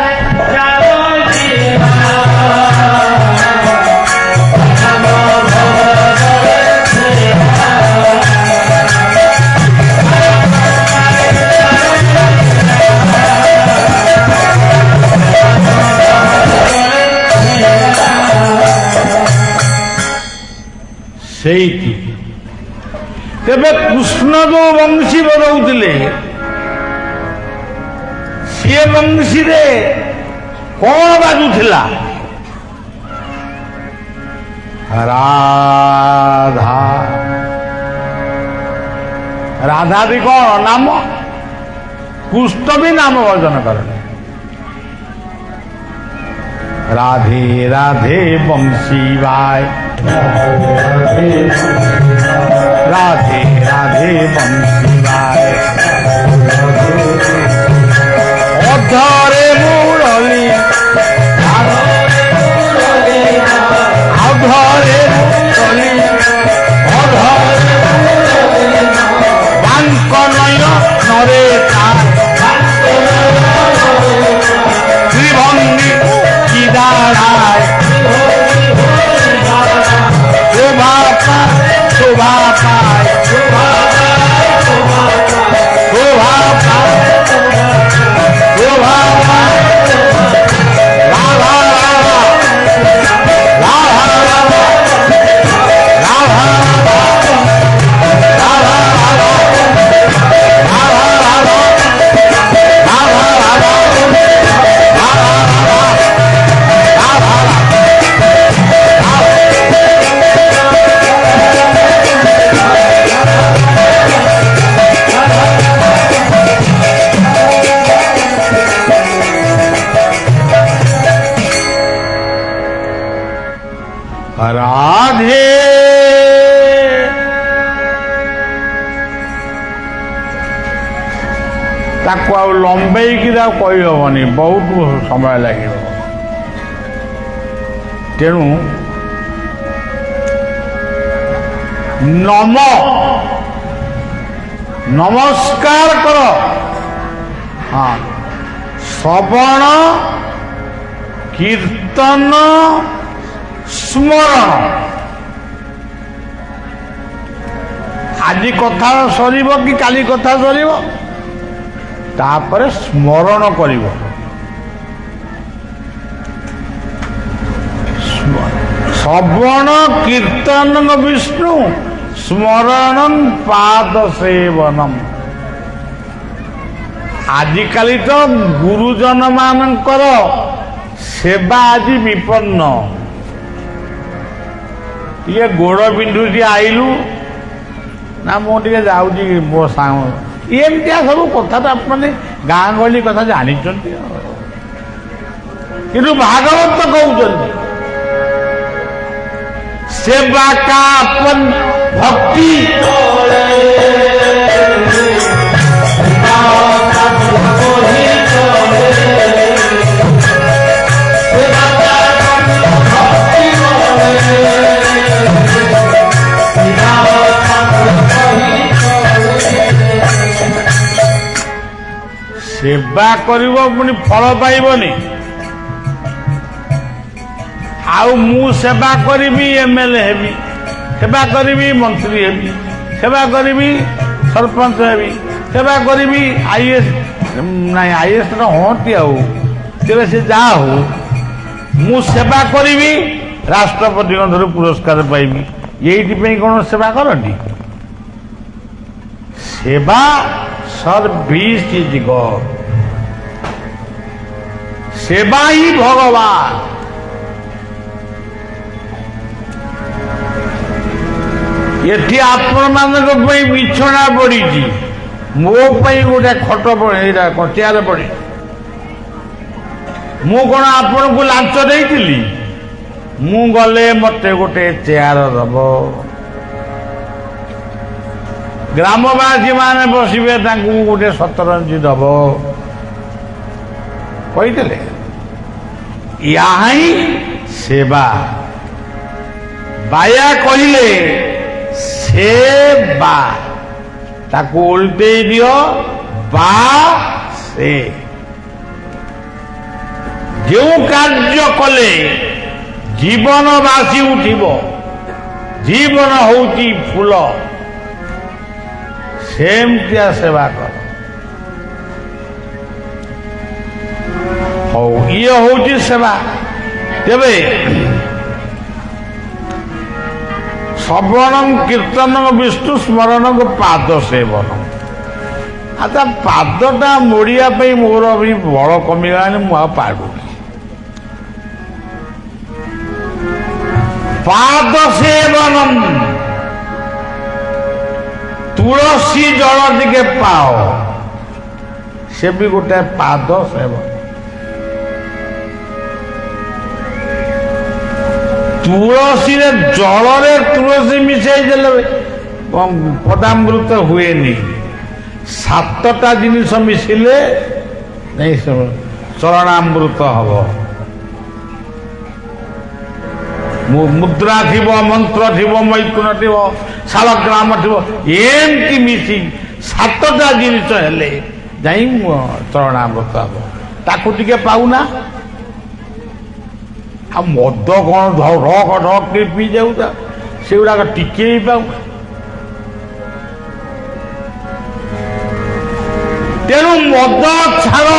C: तेरे कृष्ण जो वंशी बजाऊले सी वंशी रे कौन बाजुला राधा राधा भी कौन नाम कृष्ण भी नाम भजन कर राधे राधे वंशी भाई राधे राधे वंशी भाई अधरे मुरली अधरे मुरली बांक नयन नरे त्रिभंगी किदाराय शोभा शोभा पाय शोभा राधे ताको आ लंबे की कही हेनी बहुत समय लगे तेणु नम नमस्कार कर हाँ श्रवण कीर्तन स्मरण आज कथा सरीब कि काली कथा सरीब तापर स्मरण करिब श्रवण कीर्तन विष्णु स्मरण पाद सेवनम आजिकाली तो गुरुजन मानकर सेवा आज विपन्न ये गोड़ बिंदुटी आईलु ना मुझे जाऊँगी मो सांग एमती सब कथा तो आपने गाँ गहली कथा जानी कि भागवत तो कहते सेवा का अपन भक्ति ସେବା କରିବ ପୁଣି ଫଳ ପାଇବନି। ଆଉ ମୁଁ ସେବା କରିବି ଏମଏଲଏ ହେବି, ସେବା କରିବି ମନ୍ତ୍ରୀ ହେବି, ସେବା କରିବି ସରପଞ୍ଚ ହେବି, ସେବା କରିବି ଆଇଏସ୍ ନାଇଁ ଆଇଏସ୍ ର ହଅନ୍ତି ଆଉ ତେବେ ସେ ଯାହା ହଉ ମୁଁ ସେବା କରିବି ରାଷ୍ଟ୍ରପତିଙ୍କ ଠାରୁ ପୁରସ୍କାର ପାଇବି। ଏଇଥିପାଇଁ କ'ଣ ସେବା କରନ୍ତି? ସେବା ସର୍ଭିସ୍ ଇଜ୍ ଗଡ୍। ସେବା ହିଁ ଭଗବାନ। ଏଠି ଆପଣମାନଙ୍କ ପାଇଁ ବିଛଣା ପଡ଼ିଛି, ମୋ ପାଇଁ ଗୋଟେ ଖଟ ଚେୟାର ପଡ଼ିଛି। ମୁଁ କ'ଣ ଆପଣଙ୍କୁ ଲାଞ୍ଚ ଦେଇଥିଲି? ମୁଁ ଗଲେ ମତେ ଗୋଟେ ଚେୟାର ଦବ, ଗ୍ରାମବାସୀ ମାନେ ବସିବେ ତାଙ୍କୁ ଗୋଟେ ସତରଞ୍ଜି ଦବ କହିଥିଲେ। ଏହା ହିଁ ସେବା। ବାୟା କହିଲେ ସେବା, ତାକୁ ଓଲଟେଇ ଦିଅ ବା ସେ। ଯେଉଁ କାର୍ଯ୍ୟ କଲେ ଜୀବନ ବାସି ଉଠିବ, ଜୀବନ ହଉଛି ଫୁଲ, ସେମିତିଆ ସେବା କର। ହଉ ଇଏ ହଉଛି ସେବା। ତେବେ ଶ୍ରବଣଂ କୀର୍ତ୍ତନଂ ବିଷ୍ଣୁ ସ୍ମରଣଂ ପାଦ ସେବନଂ। ଆଚ୍ଛା ପାଦଟା ମୋଡ଼ିବା ପାଇଁ ମୋର ବି ବଳ କମିଗଲାଣି, ମୁଁ ଆଉ ପାରୁନି। ପାଦ ସେବନଂ, ତୁଳସୀ ଜଳ ଟିକେ ପାଅ, ସେ ବି ଗୋଟେ ପାଦ ସେବନ। ତୁଳସୀରେ ଜଳରେ ତୁଳସୀ ମିଶାଇ ଦେଲେ ପଦାମୃତ ହୁଏନି। 7ଟା ଜିନିଷ ମିଶିଲେ ନାଇଁ ଚରଣାମୃତ ହବ। ମୁଦ୍ରା ଥିବ, ମନ୍ତ୍ର ଥିବ, ମୈଥୁନ ଥିବ, ଶାଳଗ୍ରାମ ଥିବ, ଏମିତି ମିଶି 7ଟା ଜିନିଷ ହେଲେ ଯାଇ ଚରଣାମୃତ ହବ। ତାକୁ ଟିକେ ପାଉନା। ଆଉ ମଦ କ'ଣ ଢକ ଢକ ପିଇ ଯାଉଛ, ସେଗୁଡ଼ାକ ଟିକେ ବି ପାଉ। ତେଣୁ ମଦ ଛାଡ଼,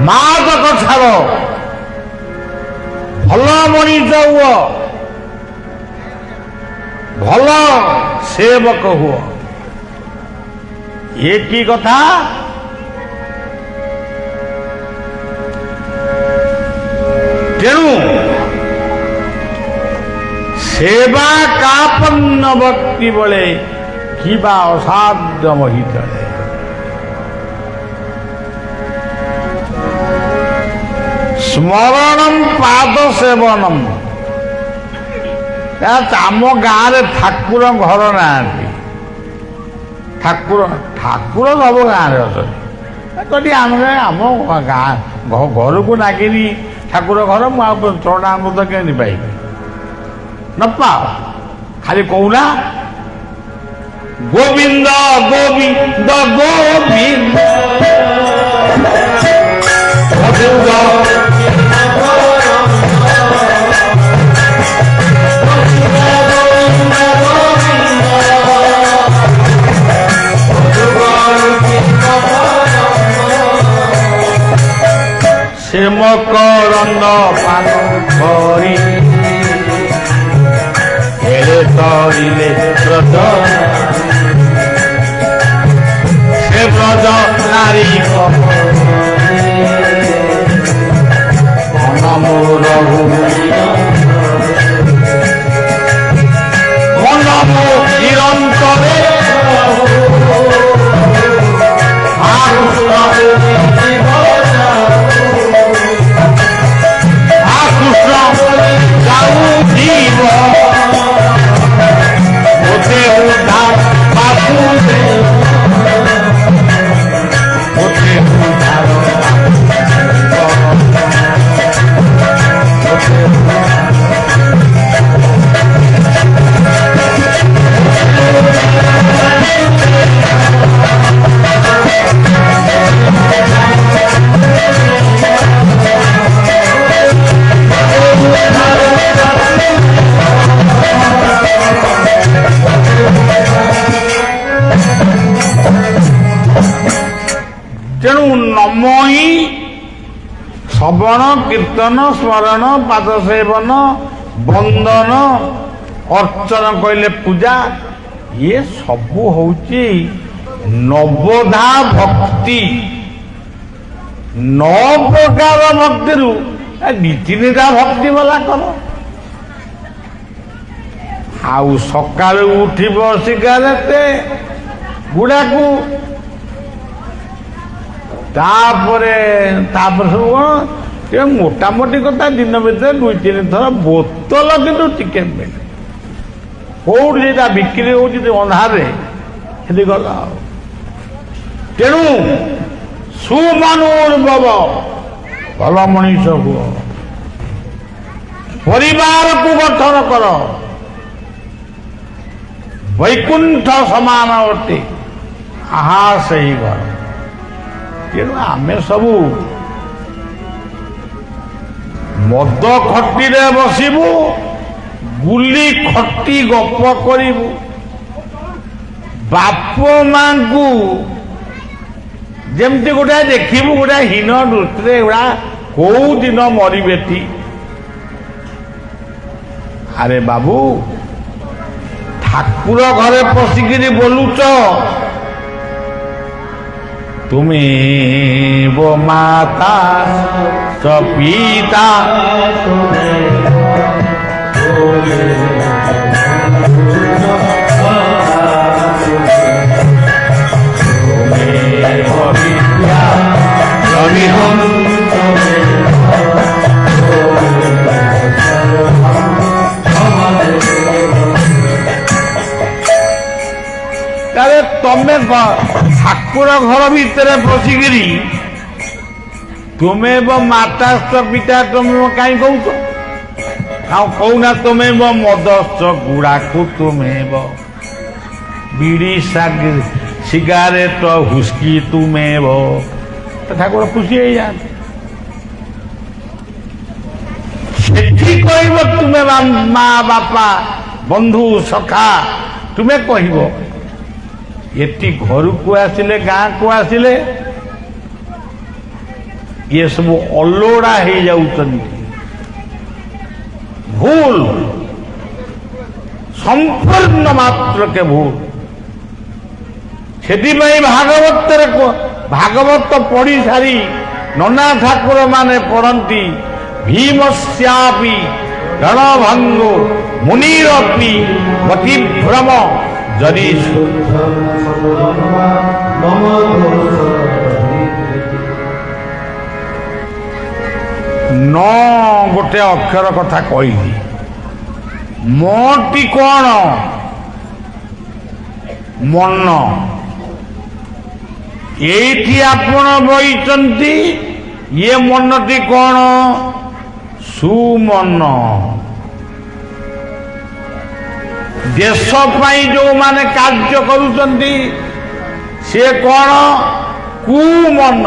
C: ମାଦକ ଛାଡ଼, ଭଲ ମଣିଷ ହୁଅ, ଭଲ ସେବକ ହୁଅ। ଏ କି କଥା? ତେଣୁ ସେବା କାପନ୍ନ ଭକ୍ତି ବଳେ କିବା ଅସାଧ୍ୟ ମହିତଳେ। ସ୍ମରଣଂ ପାଦ ସେବନଂ। ଆମ ଗାଁରେ ଠାକୁର ଘର ନାହାନ୍ତି। ଠାକୁର ସବୁ ଗାଁରେ ଅଛନ୍ତି। ଆମ ଗାଁ ଘରକୁ ନାଗିନି ଠାକୁର ଘର, ମୁଁ ଆଉ ଚରଣାମୃତ କେମିତି ପାଇବି? ନ ପାଅ, ଖାଲି କହୁନା ଗୋବିନ୍ଦ ଗୋବିନ୍ଦ ଗୋବିନ୍ଦ। ସେ ମକରନ୍ଦ ପାନ କରି ହେଲେ ତରିଲେ ବ୍ରଜ, ସେ ବ୍ରଜ ନାରୀ ମୋର ମନ ମୋ ନିରନ୍ତରେ যাউথিব ওতে উদ্ধার ତେଣୁ ନମ ହିଁ ଶ୍ରବଣ କୀର୍ତ୍ତନ ସ୍ମରଣ ପାଦ ସେବନ ବନ୍ଦନ ଅର୍ଚ୍ଚନ କହିଲେ ପୂଜା, ଇଏ ସବୁ ହଉଛି ନବଧା ଭକ୍ତି। 9 ପ୍ରକାର ଭକ୍ତିରୁ 2-3ଟା ଭକ୍ତି ବୋଲା କର। ଆଉ ସକାଳୁ ଉଠିବ ସିଗାରେଟ ଗୁଡାକୁ, ତାପରେ ସବୁ କଣ ଟିକେ ମୋଟାମୋଟି କଥା, ଦିନ ଭିତରେ 2-3 ଥର ବୋତଲ କିନ୍ତୁ ଟିକେ ମିଳେ। କୋଉଠି ଯେଟା ବିକ୍ରି ହଉଛି ଅନ୍ଧାରରେ ସେଠି ଗଲା ଆଉ। ତେଣୁ ସୁମନୋର୍ଭବ, ଭଲ ମଣିଷ ହୁଅ, ପରିବାରକୁ ଗଠନ କର, ବୈକୁଣ୍ଠ ସମାନ ଅଟେ ଆହା ସେହି ଘର। ତେଣୁ ଆମେ ସବୁ ମଦ ଖଟିରେ ବସିବୁ, ଗୁଲି ଖଟି ଗପ କରିବୁ, ବାପ ମାଙ୍କୁ ଯେମିତି ଗୋଟେ ଦେଖିବୁ ଗୋଟେ ହୀନ ଦୃଷ୍ଟିରେ, ଏଗୁଡା କୋଉ ଦିନ ମରିବେଟି। ଆରେ ବାବୁ, ଠାକୁର ଘରେ ପଶିକିରି ବୋଲୁଛ, ତୁମେ ବୋ ମାତା ସ ପିତା, ତାହେଲେ ତମେ ଠାକୁର ଘର ଭିତରେ ପଶିକିରି ତୁମେ ମାତାସ୍ଥ ପିତା ତମେ କାହିଁ କହୁଛ? ଆଉ କହୁନା ତୁମେ ମଦସ୍ଥ ଗୁଡାକୁ, ତୁମେ ବିଡି ସିଗାରେଟ ହୁସ୍କି ତୁମେ ଠାକୁର ଖୁସି ହେଇଯାଆନ୍ତି। ସେଠି କହିବ ତୁମେ ମା ବାପା ବନ୍ଧୁ ସଖା ତୁମେ କହିବ। ଏଠି ଘରକୁ ଆସିଲେ, ଗାଁକୁ ଆସିଲେ ଇଏ ସବୁ ଅଲୋଡା ହେଇଯାଉଛନ୍ତି। ଭୁଲ, ସମ୍ପୂର୍ଣ୍ଣ ମାତ୍ରକେ ଭୁଲ। ସେଥିପାଇଁ ଭାଗବତ ପଢି ସାରି ନନା ଠାକୁର ମାନେ ପଢନ୍ତି, ଭୀମସ୍ୟାପି ରଣଭଙ୍ଗୋ ମୁନିରପି ମତିଭ୍ରମ ଯଦି ଗୋଟେ ଅକ୍ଷର କଥା କହିଲି। ମଟି କଣ? ମନ। ଏଇଠି ଆପଣ ବଇଛନ୍ତି, ଇଏ ମନଟି କଣ? ସୁମନ। ଦେଶ ପାଇଁ ଯୋଉମାନେ କାର୍ଯ୍ୟ କରୁଛନ୍ତି ସେ କଣ? କୁମନ।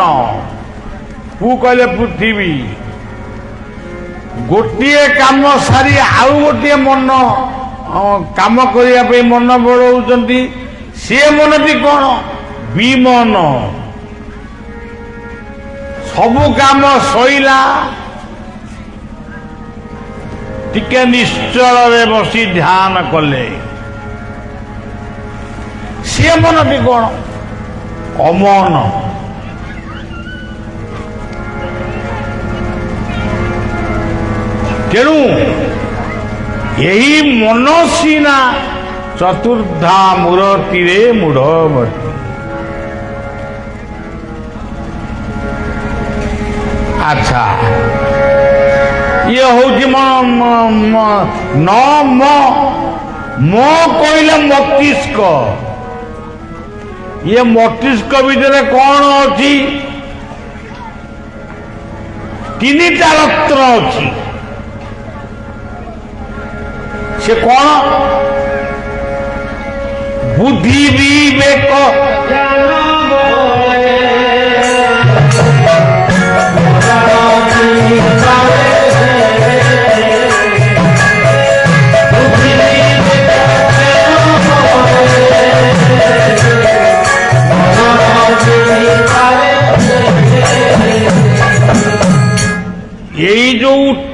C: କୁ କହିଲେ ପୃଥିବୀ। ଗୋଟିଏ କାମ ସାରି ଆଉ ଗୋଟିଏ ମନ କାମ କରିବା ପାଇଁ ମନ ବଳଉଛନ୍ତି, ସିଏ ମନଟି କଣ? ବିମନ। ସବୁ କାମ ସଇଲା, ଟିକେ ନିଶ୍ଚଳରେ ବସି ଧ୍ୟାନ କଲେ, ସିଏ ମନଟି କଣ? ଅମନ। ତେଣୁ ଏହି ମନ ସିନା ଚତୁର୍ଦ୍ଧା ମୂରତିରେ ମୂଢ଼ବର୍ତ୍ତୀ। ଆଚ୍ଛା, ଇଏ ହଉଛି ମ କହିଲେ ମସ୍ତିଷ୍କ। ଇଏ ମସ୍ତିଷ୍କ ଭିତରେ କଣ ଅଛି? 3ଟା ରତ୍ନ ଅଛି। ସେ କଣ? ବୁଦ୍ଧି ବିବେକ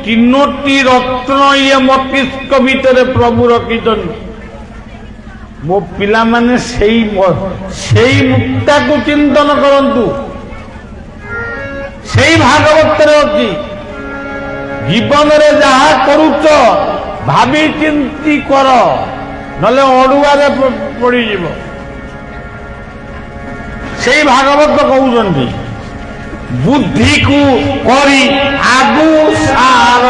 C: ତିନୋଟି ରତ୍ନ ଇଏ ମସ୍ତିଷ୍କ ଭିତରେ ପ୍ରଭୁ ରଖିଛନ୍ତି। ମୋ ପିଲାମାନେ ସେଇ ମୁକ୍ତାକୁ ଚିନ୍ତନ କରନ୍ତୁ। ସେଇ ଭାଗବତରେ ଅଛି, ଜୀବନରେ ଯାହା କରୁଛ ଭାବି ଚିନ୍ତି କର, ନହେଲେ ଅଡୁଆରେ ପଡିଯିବ। ସେଇ ଭାଗବତ କହୁଛନ୍ତି, ବୁଦ୍ଧିକୁ କରି ଆଗୁ ସାର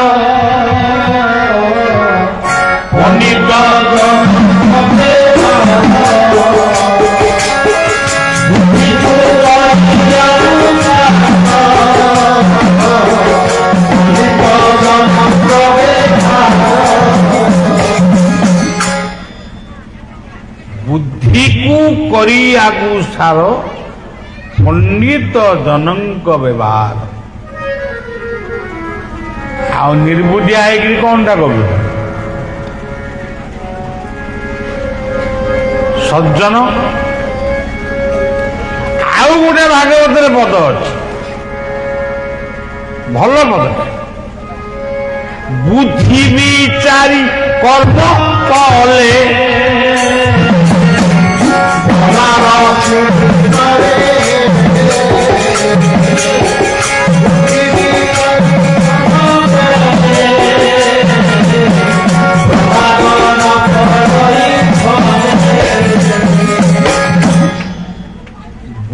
C: ପଣ୍ଡିତ ବୁଦ୍ଧିକୁ କରି ଆଗୁ ସାର ପଣ୍ଡିତ ଜନଙ୍କ ବ୍ୟବହାର। ଆଉ ନିର୍ବୁଦ୍ଧିଆ ହେଇକିରି କଣଟା କରିବ? ସଜ୍ଜନ। ଆଉ ଗୋଟେ ଭାଗବତରେ ପଦ ଅଛି, ଭଲ ପଦ, ବୁଦ୍ଧି ବିଚାରି କର୍ମ କଲେ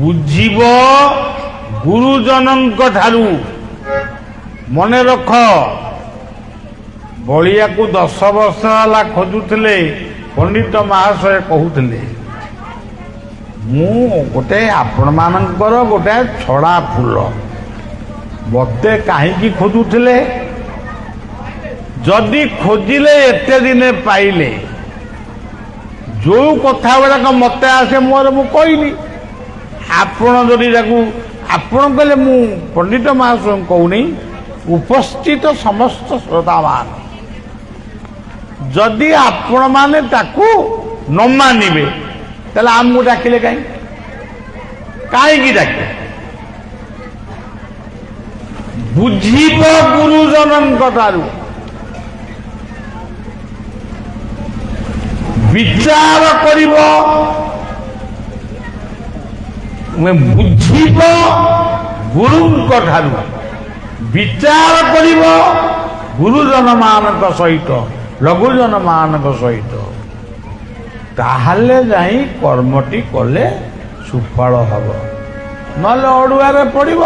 C: ବୁଝିବ ଗୁରୁଜନଙ୍କ ଠାରୁ। ମନେ ରଖ, ବଳିଆକୁ 10 ବର୍ଷ ହେଲା ଖୋଜୁଥିଲେ। ପଣ୍ଡିତ ମହାଶୟ କହୁଥିଲେ, ମୁଁ ଗୋଟେ ଆପଣମାନଙ୍କର ଗୋଟେ ଛଡ଼ା ଫୁଲ, ମୋତେ କାହିଁକି ଖୋଜୁଥିଲେ? ଯଦି ଖୋଜିଲେ ଏତେ ଦିନେ ପାଇଲେ, ଯୋଉ କଥା ଗୁଡ଼ାକ ମୋତେ ଆସେ ମୁଁ କହିଲି। ଆପଣ ଯଦି ତାକୁ ଆପଣ କହିଲେ, ମୁଁ ପଣ୍ଡିତ ମହାଶୟଙ୍କୁ କହୁନି, ଉପସ୍ଥିତ ସମସ୍ତ ଶ୍ରୋତାମାନ, ଯଦି ଆପଣମାନେ ତାକୁ ନ ମାନିବେ ତାହେଲେ ଆମକୁ ଡାକିଲେ କାହିଁକି ଡାକିଲେ? ବୁଝିବ ଗୁରୁଜନଙ୍କ ଠାରୁ, ବିଚାର କରିବ। ବୁଝିବ ଗୁରୁଙ୍କ ଠାରୁ, ବିଚାର କରିବ ଗୁରୁଜନ ମାନଙ୍କ ସହିତ, ଲଘୁଜନ ମାନଙ୍କ ସହିତ, ତାହେଲେ ଯାଇ କର୍ମଟି କଲେ ସୁଫଳ ହବ, ନହେଲେ ଅଡୁଆରେ ପଡିବ।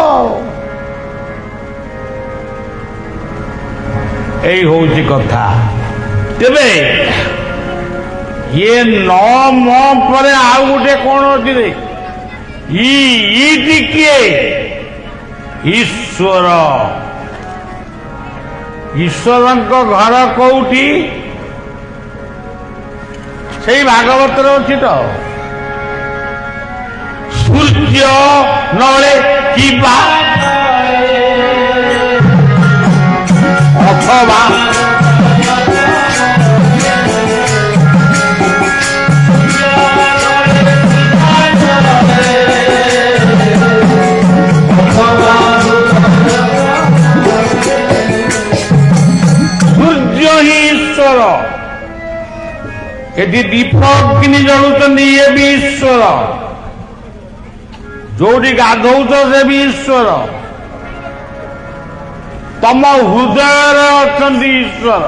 C: ଏଇ ହଉଛି କଥା। ତେବେ ଇଏ ନ ମ ପରେ ଆଉ ଗୋଟେ କଣ ଅଛି ରେ? ଇଟି କିଏ? ଈଶ୍ୱର। ଈଶ୍ୱରଙ୍କ ଘର କୋଉଠି? ସେଇ ଭାଗବତରେ ଅଛି ତ। ସୂର୍ଯ୍ୟ ନଳେ କିବା ଅଥବା ସୂର୍ଯ୍ୟ ହିଁ ଈଶ୍ୱର। ଏଠି ଦୀପ ଅଗ୍ନି ଜଳୁଛନ୍ତି, ଇଏ ବି ଈଶ୍ୱର। ଯୋଉଠି ଗାଧଉଛ ସେ ବି ଈଶ୍ୱର। ତମ ହୃଦୟରେ ଅଛନ୍ତି ଈଶ୍ୱର।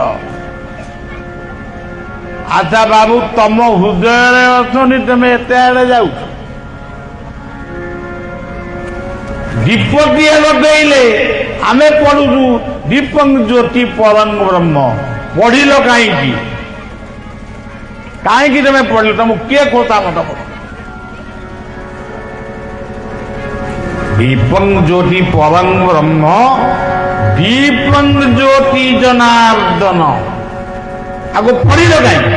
C: ଆଚ୍ଛା ବାବୁ, ତମ ହୃଦୟରେ ଅଛନ୍ତି, ତମେ ଏତେ ଆଡେ ଯାଉଛ? ଦୀପଟିଏ ଲଗେଇଲେ ଆମେ ପଢୁଛୁ ଦୀପଂ ଜ୍ୟୋତି ପରଂ ବ୍ରହ୍ମ। ପଢିଲ କାହିଁକି? କାହିଁକି ତମେ ପଢିଲ? ତମକୁ କିଏ ଖୋତାମତ କର? ଦୀପଂ ଜ୍ୟୋତି ପରଂ ବ୍ରହ୍ମ, ଦୀପଂ ଜ୍ୟୋତି ଜନାର୍ଦ୍ଦନ। ଆଗ ପଢିଲ କାହିଁକି?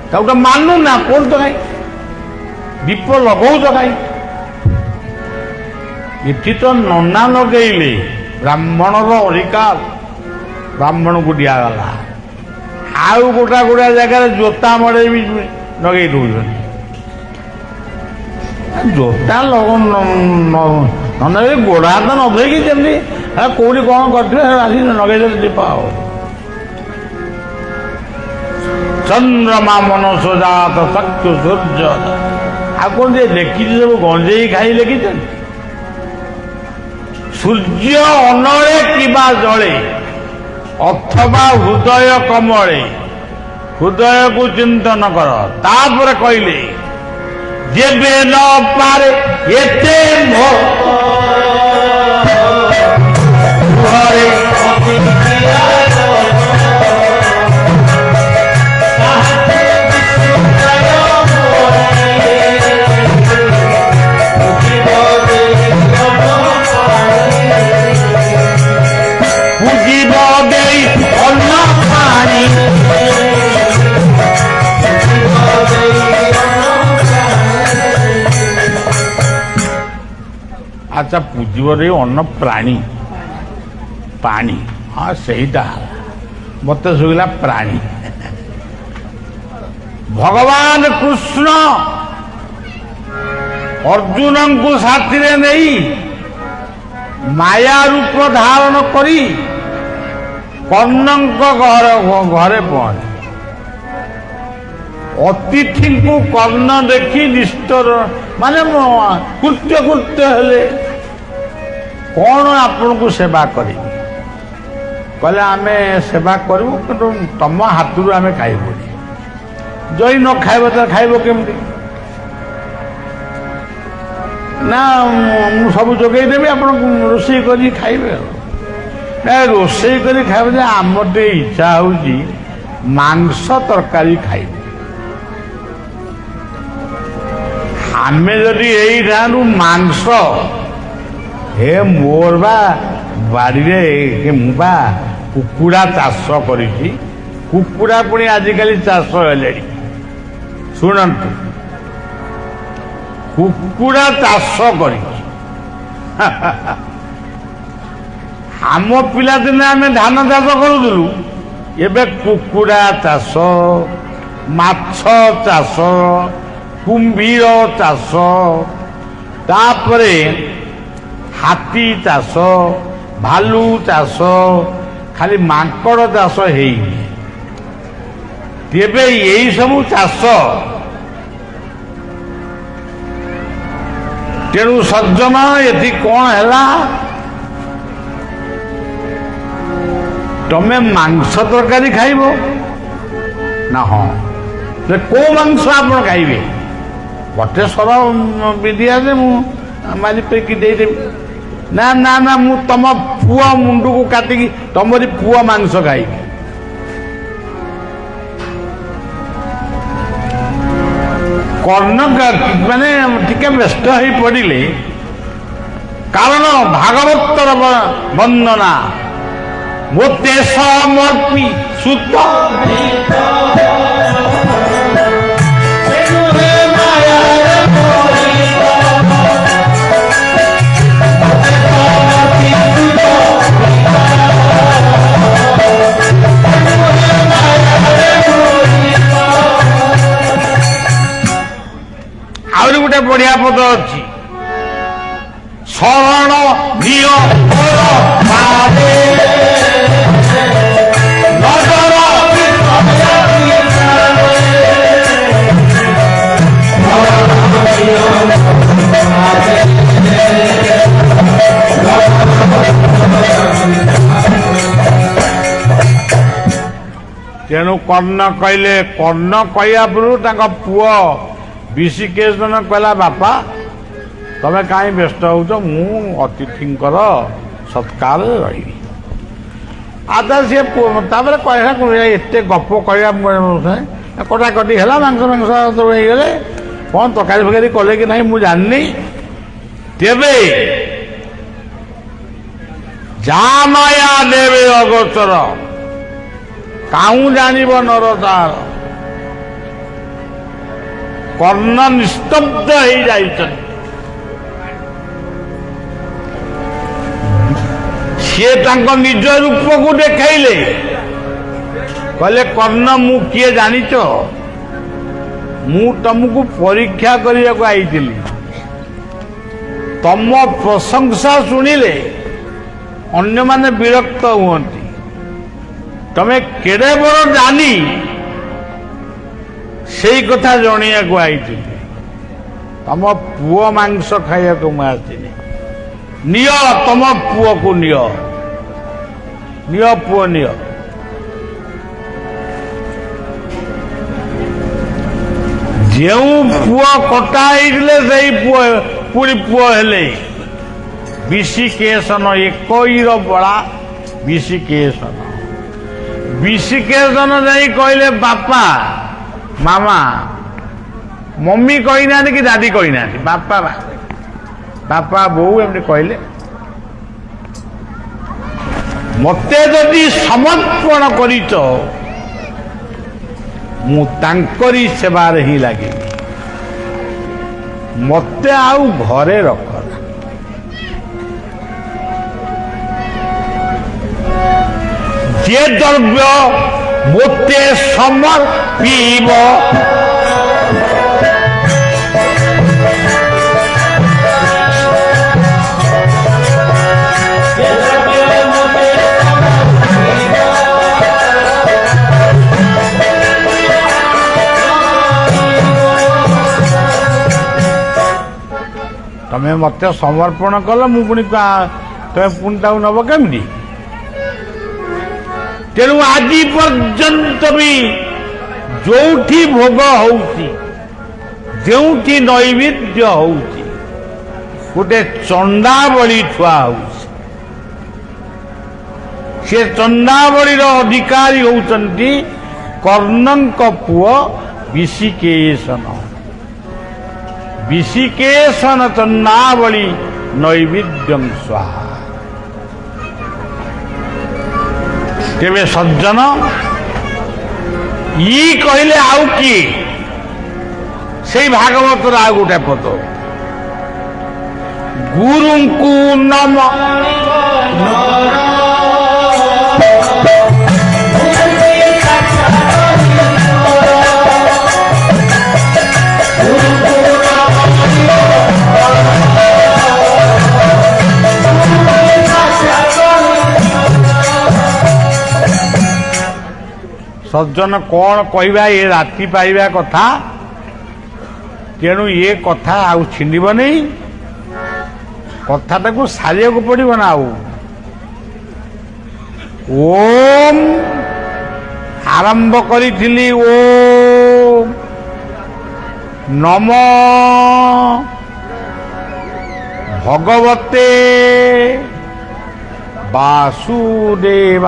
C: ତାକୁ ତ ମାନୁ ନା, ପଢୁଛ କାହିଁକି? ଦୀପ ଲଗଉଛ କାହିଁକି? ଏଠି ତ ନନା ଲଗେଇଲେ, ବ୍ରାହ୍ମଣର ଅଧିକାର, ବ୍ରାହ୍ମଣକୁ ଦିଆଗଲା। ଆଉ ଗୋଟା ଗୋଟା ଜାଗାରେ ଜୋତା ମଡ଼େଇ ବି ଲଗେଇ ଦଉଛନ୍ତି। ଜୋତା ନହେଲେ ଗୋଡ଼ ହାତ ନ ଧୋଇକି ଯେମିତି କୋଉଠି କ'ଣ କରିଥିବେ ଆସିକି ଲଗେଇଦେଲେ ଦୀପ ଆଉ। ଚନ୍ଦ୍ରମା ମନସ ଜାତ ଚକ୍ଷୁ ସୂର୍ଯ୍ୟ। ଆଉ କ'ଣ ଯେ ଲେଖିଛି ସବୁ ଗଞ୍ଜେଇ ଖାଇ ଲେଖିଛନ୍ତି। ସୂର୍ଯ୍ୟ ଅନଳେ କିବା ଜଳେ ଅଥବା ହୃଦୟ କମଳେ। ହୃଦୟକୁ ଚିନ୍ତନ କର। ତାପରେ କହିଲେ ଯେବେ ନ ପାରେ ଏତେ ଘରେ ବୁଝିବ ଦେଇ ଅନ୍ନ ପାଣି। ଆଚ୍ଛା ପୂଜିବ ରେ ଅନ୍ନ ପ୍ରାଣୀ ପାଣି, ହଁ ସେଇଟା ମତେ ଶୁଭିଲା ପ୍ରାଣୀ। ଭଗବାନ କୃଷ୍ଣ ଅର୍ଜୁନଙ୍କୁ ସାଥିରେ ନେଇ ମାୟା ରୂପ ଧାରଣ କରି କର୍ଣ୍ଣଙ୍କ ଘରେ ପହଞ୍ଚେ। ଅତିଥିଙ୍କୁ କର୍ଣ୍ଣ ଦେଖି ନିଷ୍ଠୁର ମାନେ କୃତ୍ୟ ହେଲେ କ'ଣ ଆପଣଙ୍କୁ ସେବା କରିବି? କହିଲେ ଆମେ ସେବା କରିବୁ କିନ୍ତୁ ତମ ହାତରୁ ଆମେ ଖାଇବୁନି। ଯଦି ନ ଖାଇବ ତ ଖାଇବ କେମିତି? ନା ମୁଁ ସବୁ ଯୋଗେଇ ଦେବି, ଆପଣ ରୋଷେଇ କରି ଖାଇବେ ଆଉ। ନା ରୋଷେଇ କରି ଖାଇବେ ଯେ ଆମର ଟିକେ ଇଚ୍ଛା ହେଉଛି ମାଂସ ତରକାରୀ ଖାଇବୁ। ଆମେ ଯଦି ଏଇଠାରୁ ମାଂସ ମୋର ବା ବାଡ଼ିରେ ମୁଁ ବା କୁକୁଡ଼ା ଚାଷ କରିଛି। କୁକୁଡ଼ା ପୁଣି ଆଜିକାଲି ଚାଷ ହେଲେଣି। ଶୁଣନ୍ତୁ, କୁକୁଡ଼ା ଚାଷ କରିଛି। ଆମ ପିଲାଦିନେ ଆମେ ଧାନ ଚାଷ କରୁଥିଲୁ, ଏବେ କୁକୁଡ଼ା ଚାଷ, ମାଛ ଚାଷ, କୁମ୍ଭୀର ଚାଷ, ତାପରେ ହାତୀ ଚାଷ, ଭାଲୁ ଚାଷ, ଖାଲି ମାଙ୍କଡ଼ ଚାଷ ହେଇନି। ତେବେ ଏଇ ସବୁ ଚାଷ, ତେଣୁ ସଜ୍ଜନ ଏଠି କ'ଣ ହେଲା? ତମେ ମାଂସ ତରକାରୀ ଖାଇବ ନା? ହଁ, କୋଉ ମାଂସ ଆପଣ ଖାଇବେ? ଗୋଟେ ସର ବିଧିଆ ଯେ ମୁଁ ମାରି ପେକି ଦେଇଦେବି। ନା ନା ନା, ମୁଁ ତମ ପୁଅ ମୁଣ୍ଡକୁ କାଟିକି ତମରି ପୁଅ ମାଂସ ଖାଇବି। କର୍ଣ୍ଣ ମାନେ ଟିକେ ବ୍ୟସ୍ତ ହେଇ ପଡ଼ିଲେ, କାରଣ ଭାଗବତର ବନ୍ଦନା ମୋତେ ସମର୍ପି ସୁତ ଆହୁରି ଗୋଟେ ବଢିଆ ପଦ ଅଛି, ଶରଣ ଦିଅ ତେଣୁ କର୍ଣ୍ଣ କହିଲେ, କର୍ଣ୍ଣ କହିବା ପୂର୍ବରୁ ତାଙ୍କ ପୁଅ ବିଶିକେଶନ କହିଲା, ବାପା ତମେ କାହିଁ ବ୍ୟସ୍ତ ହଉଛ, ମୁଁ ଅତିଥିଙ୍କର ସତ୍କାରରେ ରହିବି। ଆଦା ସିଏ ତାପରେ କହିଲା, ଏତେ ଗପ କହିବା କଟାକଟି ହେଲା, ମାଂସ ହେଇଗଲେ, କ'ଣ ତରକାରୀ ଫକାରୀ କଲେ କି ନାହିଁ ମୁଁ ଜାଣିନି। ତେବେ ଯା ମାୟା ଦେବେ ଅଗୋଚର, କାହୁଁ ଜାଣିବ ନର ତାର। କର୍ଣ୍ଣ ନିସ୍ତବ୍ଧ ହେଇଯାଇଛନ୍ତି। ସିଏ ତାଙ୍କ ନିଜ ରୂପକୁ ଦେଖାଇଲେ, କହିଲେ କର୍ଣ୍ଣ ମୁଁ କିଏ ଜାଣିଛ? ମୁଁ ତମକୁ ପରୀକ୍ଷା କରିବାକୁ ଆଇଥିଲି। ତମ ପ୍ରଶଂସା ଶୁଣିଲେ ଅନ୍ୟମାନେ ବିରକ୍ତ ହୁଅନ୍ତି। ତମେ କେଡ଼େ ବଡ଼ ଜାନି ସେଇ କଥା ଜଣେଇବାକୁ ଆଇଥିଲି। ତମ ପୁଅ ମାଂସ ଖାଇବାକୁ ମୁଁ ଆସିନି। ନିଅ ତମ ପୁଅକୁ ନିଅ, ନିଅ ପୁଅ ନିଅ। ଯେଉଁ ପୁଅ କଟା ହେଇଥିଲେ ସେଇ ପୁଅ ପୁଣି ପୁଅ ହେଲେ। ବିଶିକେଶନ ଏକଇର ବଳା ବିଶିକେଶନ। ବିଶିକେଶନ ଯାଇ କହିଲେ ବାପା ମାମା, ମମି କହିନାହାନ୍ତି କି ଦାଦି କହିନାହାନ୍ତି, ବାପା ବାପା ବୋଉ ଏମିତି କହିଲେ। ମତେ ଯଦି ସମର୍ପଣ କରିଛ ମୁଁ ତାଙ୍କରି ସେବାରେ ହିଁ ଲାଗିବି। ମତେ ଆଉ ଘରେ ରଖ। যে দ্রব্য মতে সমর্পিব ତମେ ମତେ ସମର୍ପଣ କଲ, ମୁଁ ପୁଣି ତମେ ପୁଣି ତାକୁ ନବ କେମିତି? ତେଣୁ ଆଜି ପର୍ଯ୍ୟନ୍ତ ବି ଯୋଉଠି ଭୋଗ ହଉଛି, ଯେଉଁଠି ନୈବେଦ୍ୟ ହଉଛି, ଗୋଟେ ଚଣ୍ଡାବଳି ଥୁଆ ହଉଛି। ସେ ଚଣ୍ଡାବଳିର ଅଧିକାରୀ ହଉଛନ୍ତି କର୍ଣ୍ଣଙ୍କ ପୁଅ ବିଶିକେଶନ। ବିଶିକେଶନ ଚଣ୍ଡାବଳି ନୈବେଦ୍ୟଂ ସ୍ୱାହା। ତେବେ ସଜ୍ଜନ ଇ କହିଲେ ଆଉ କିଏ? ସେଇ ଭାଗବତର ଆଉ ଗୋଟେ ପଦ, ଗୁରୁଙ୍କୁ ନମ ସଜ୍ଜନ କଣ କହିବା, ଏ ରାତି ପାଇବା କଥା। ତେଣୁ ଏ କଥା ଆଉ ଛିଣ୍ଡିବ ନାହିଁ, କଥାଟାକୁ ସାରିବାକୁ ପଡିବ ନା। ଆଉ ଓମ୍ ଆରମ୍ଭ କରିଥିଲି, ଓମ୍ ନମ ଭଗବତେ ବାସୁଦେବାୟ।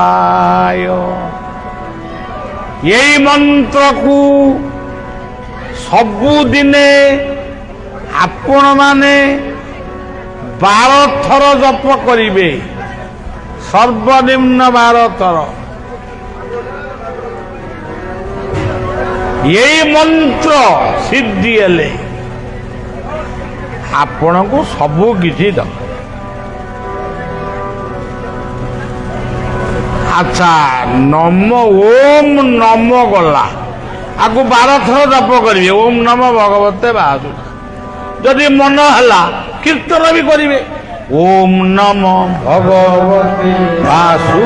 C: এই ମନ୍ତ୍ରକୁ ସବୁଦିନେ ଆପଣମାନେ 12 ଥର ଜପ କରିବେ, ସର୍ବନିମ୍ନ 12 ଥର। এই ମନ୍ତ୍ର ସିଦ୍ଧି ହେଲେ ଆପଣଙ୍କୁ ସବୁ କିଛି ଦବ। ଆଚ୍ଛା, ନମ ଓମ୍ ନମ ଗଲା, ଆକୁ 12 ଥର ଜପ କରିବେ, ଓମ୍ ନମ ଭଗବତେ ବାସୁ। ଯଦି ମନ ହେଲା କୀର୍ତ୍ତନ ବି କରିବେ, ଓମ୍ ନମ ଭଗବତେ ବାସୁ।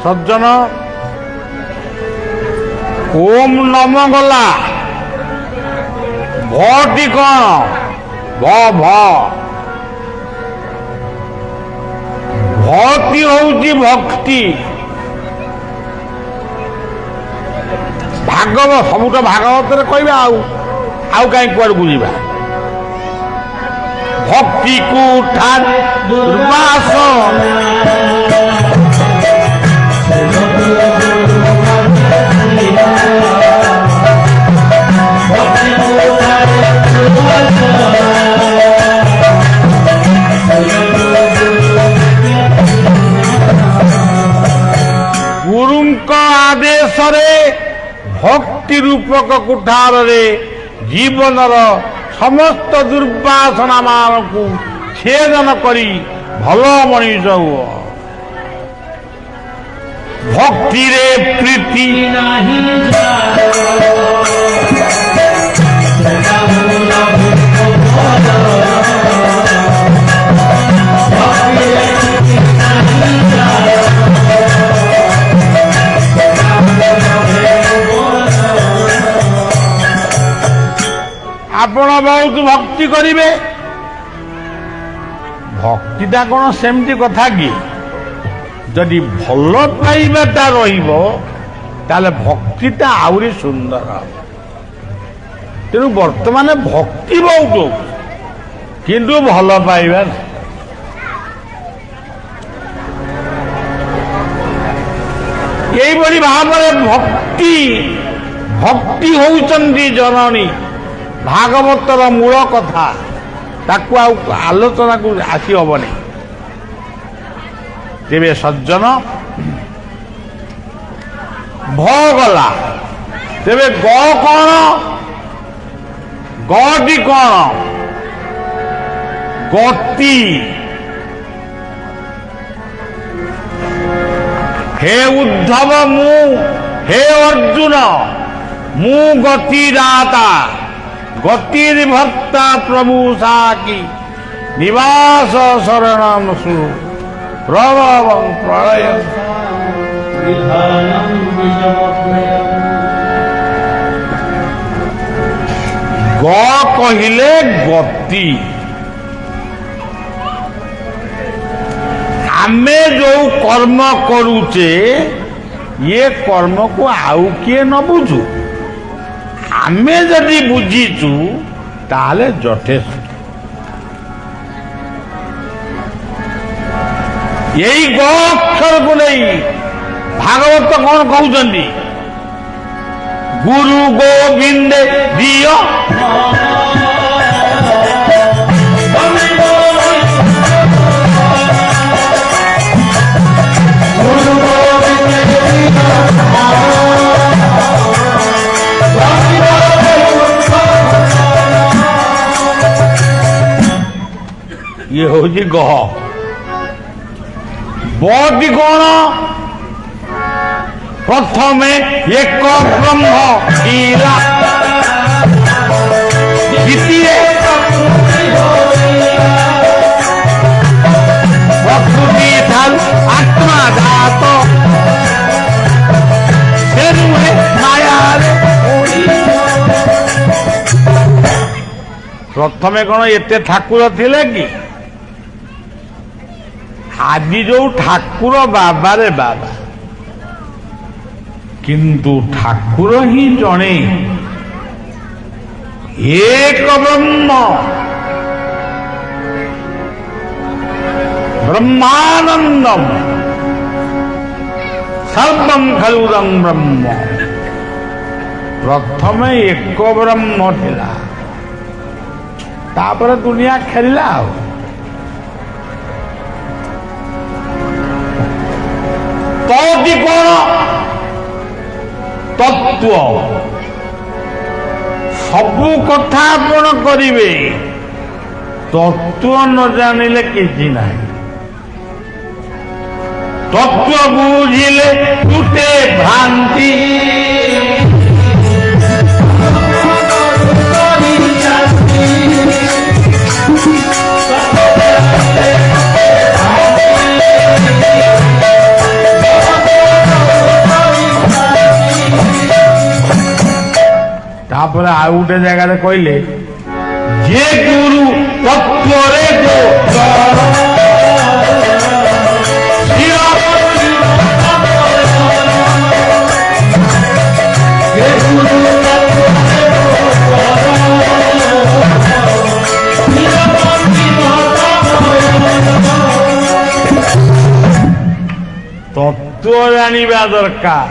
C: ସଜ୍ଜନ ଓମ୍ ନମ ଗଲା, ଭଟି କଣ? ଭଟି ହଉଛି ଭକ୍ତି। ସବୁଠୁ ଭାଗବତରେ କହିବା, ଆଉ କାହିଁ କୁଆଡ଼କୁ ଯିବା ଭକ୍ତିକୁ ଠାରୁ ଦୁର୍ବାସ ଗୁରୁଙ୍କ ଆଦେଶରେ ଭକ୍ତି ରୂପକ କୁଠାରରେ ଜୀବନର ସମସ୍ତ ଦୁର୍ବାସନା ମାନଙ୍କୁ ଛେଦନ କରି ଭଲ ମଣିଷ ହୁଅ ଭକ୍ତିରେ ପ୍ରୀତି ନାହିଁ ଆପଣ ବହୁତ ଭକ୍ତି କରିବେ ଭକ୍ତିଟା କ'ଣ ସେମିତି କଥା କି ଯଦି ଭଲ ପାଇବାଟା ରହିବ ତାହେଲେ ଭକ୍ତିଟା ଆହୁରି ସୁନ୍ଦର ହେବ ତେଣୁ ବର୍ତ୍ତମାନ ଭକ୍ତି ବହୁତ କିନ୍ତୁ ଭଲ ପାଇବା ନାହିଁ ଏଇଭଳି ଭାବରେ ଭକ୍ତି ହେଉଛନ୍ତି ଜନନୀ ଭାଗବତର ମୂଳ କଥା ତାକୁ ଆଉ ଆଲୋଚନାକୁ ଆସି ହବନି ତେବେ ସଜ୍ଜନ ଭ ଗଲା ତେବେ ଗ କ'ଣ ଗଟି କ'ଣ ଗତି हे उद्धव हे अर्जुन मु गति दाता गतिर्भर्ता प्रभु साकी निवास शरणम सु प्रभव प्रलय ग कहिले गति आमे जो कर्म करुचे ये कर्म को आउ किए न बुझू आमे जदि बुझीचु ताले यथेष्ट यही ग अक्षर को नहीं भागवत कौन कहते गुरु गोविंद दियो ये हूँ गह बटी कौन प्रथम एक ब्रह्म ईला द्वितीय प्रकृति ठार आत्मा जात माया प्रथम कौन एते ठाकुर थिले कि आदि जो ठाकुर बाबा रे बाबा किंतु ठाकुर ही जने एक ब्रह्म ब्रह्मानंदम सर्वं खलुदं ब्रह्म प्रथम एक ब्रह्म थिला तापर दुनिया खेलिला तोदी कौन तत्व सबू कथा आपण करिवे तत्व न जानिले किछि नाही तत्व बुझिले टूटे भ्रांति तापर आउ गोटे जगह कहले जे गुरु तत्व रे गो ଜାଣିବା ଦରକାର।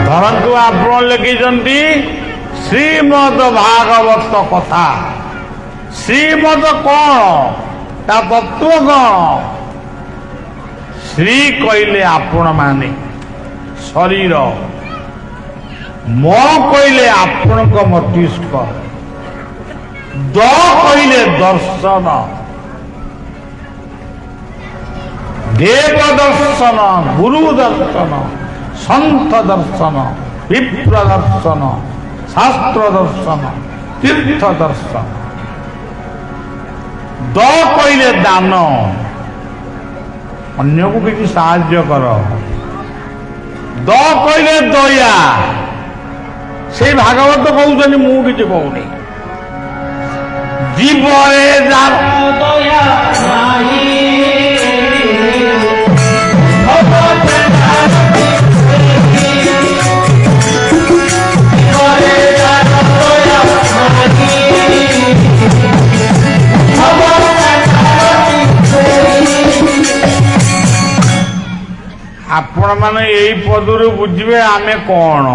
C: ଧରନ୍ତୁ ଆପଣ ଲେଖିଛନ୍ତି ଶ୍ରୀମଦ ଭାଗବତ କଥା। ଶ୍ରୀମଦ କଣ? ତା ତତ୍ଵ କଣ? ଶ୍ରୀ କହିଲେ ଆପଣ ମାନେ ଶରୀର, ମ କହିଲେ ଆପଣଙ୍କ ମସ୍ତିଷ୍କ, ଦ କହିଲେ ଦର୍ଶନ, ଦେବ ଦର୍ଶନ, ଗୁରୁ ଦର୍ଶନ, ସନ୍ଥ ଦର୍ଶନ, ବିପ୍ର ଦର୍ଶନ, ଶାସ୍ତ୍ର ଦର୍ଶନ, ତୀର୍ଥ ଦର୍ଶନ। ଦ କହିଲେ ଦାନ, ଅନ୍ୟକୁ କିଛି ସାହାଯ୍ୟ କର। ଦ କହିଲେ ଦୟା। ସେଇ ଭାଗବତ କହୁଛନ୍ତି, ମୁଁ କିଛି କହୁନି। ଜୀବରେ ଯାର ଦୟା ନାହିଁ, ଆପଣ ମାନେ ଏଇ ପଦରୁ ବୁଝିବେ ଆମେ କଣ।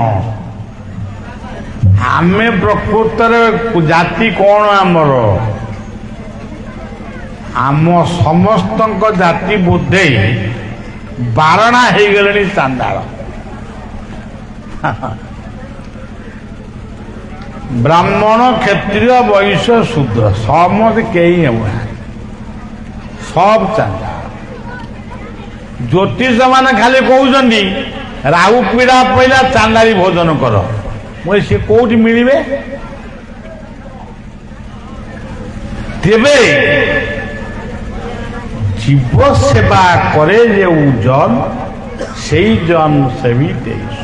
C: ଆମେ ପ୍ରକୃତରେ ଜାତି କଣ ଆମର? ଆମ ସମସ୍ତଙ୍କ ଜାତି ବୋଧେ ବାରଣା ହେଇଗଲେଣି ଚାଣ୍ଡାଳ। ବ୍ରାହ୍ମଣ, କ୍ଷତ୍ରିୟ, ବୈଶ୍ୟ, ଶୂଦ୍ର ସମସ୍ତେ କେହି ହେଉନାହାନ୍ତି, ସବ ଚାଣ୍ଡାଳ। ଜ୍ୟୋତିଷ ମାନେ ଖାଲି କହୁଛନ୍ତି ରାହୁ ପୀଡ଼ା ପଇଲା ଚାଣ୍ଡାଳି ଭୋଜନ କର। ମୁଁ ସେ କୋଉଠି ମିଳିବେ? ତେବେ জীব সেবা করে যে জন, সেই জন সেবী দেশ।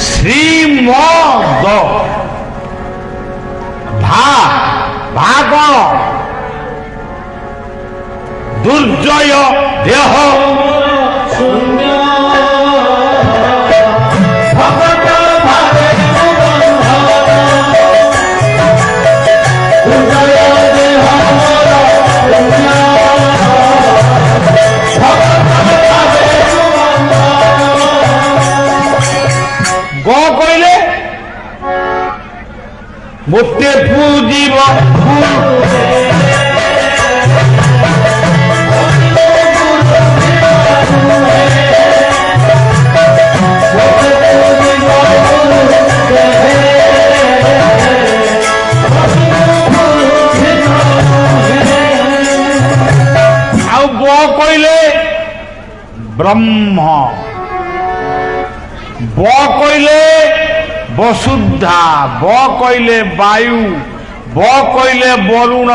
C: শ্রীমদ ভাগ দুর্জয় দেহ শূন্য কইলে মতে পুজিব ଆଉ ব কইলে ব্রহ্ম, ব কইলে বসুদ্ধা, ব কইলে বায়ু, ব কইলে বরুণ,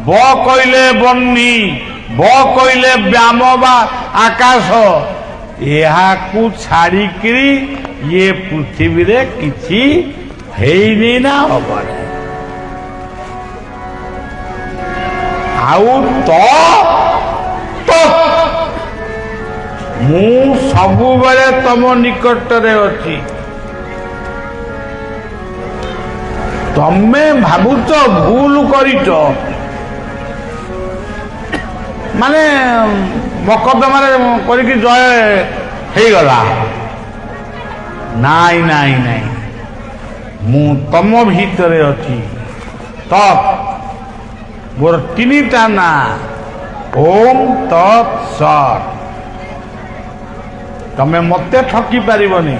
C: ব কইলে বহ্নি, ব কইলে ব্যাম বা আকাশ। এহাকু ছাড়িকি ইয়ে পৃথিবীরে কিছু ହେଇନି ନା ହବନି। ଆଉ ମୁଁ ସବୁବେଳେ ତମ ନିକଟରେ ଅଛି। ତମେ ଭାବୁଛ ଭୁଲ କରିଛ, ମାନେ ମକଦ୍ଦମାରେ କରିକି ଜୟ ହେଇଗଲା। ନାଇଁ ନାଇଁ ନାଇଁ, ମୁଁ ତମ ଭିତରେ ଅଛି। ତତ୍ ମୋର ତିନିଟା ନା, ଓମ୍ ତତ୍ ସତ୍। ତମେ ମତେ ଠକି ପାରିବନି।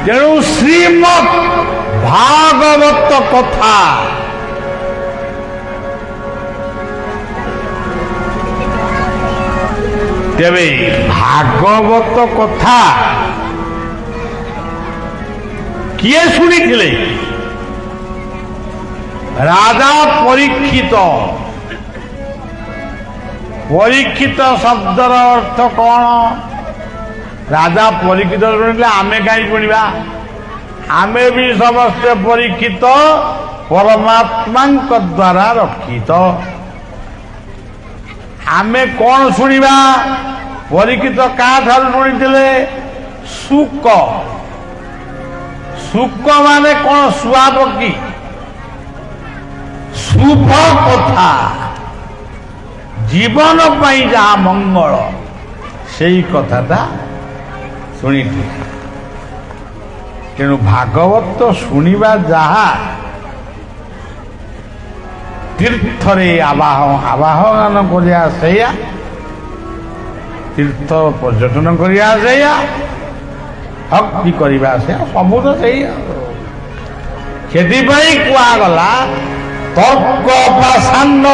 C: ତେଣୁ ଶ୍ରୀମଦ୍ ଭାଗବତ କଥା ତେବେ ଭାଗବତ କଥା କିଏ ଶୁଣିଥିଲେ? ରାଜା ପରୀକ୍ଷିତ। ପରୀକ୍ଷିତ ଶବ୍ଦର ଅର୍ଥ କଣ? ରାଜା ପରୀକ୍ଷିତ ଶୁଣିଲେ ଆମେ କାହିଁ ଶୁଣିବା? ଆମେ ବି ସମସ୍ତେ ପରୀକ୍ଷିତ, ପରମାତ୍ମାଙ୍କ ଦ୍ୱାରା ରକ୍ଷିତ। ଆମେ କଣ ଶୁଣିବା? ପରୀକ୍ଷିତ କାହାଠାରୁ ଶୁଣିଥିଲେ? ଶୁକ। ଶୁକ ମାନେ କଣ? ଶୁଆ ପକ୍ଷୀ। शुभ कथा जीवन पाई जहाँ मंगल से कथाटा शुणी तेणु भागवत शुणा जहा तीर्थरे आवाहन करिया सेया तीर्थ पर्यटन करिया सेया भक्ति करिया सेया सबू तो सेया सेथिपाई कुआगला तर्क पाषाण्ड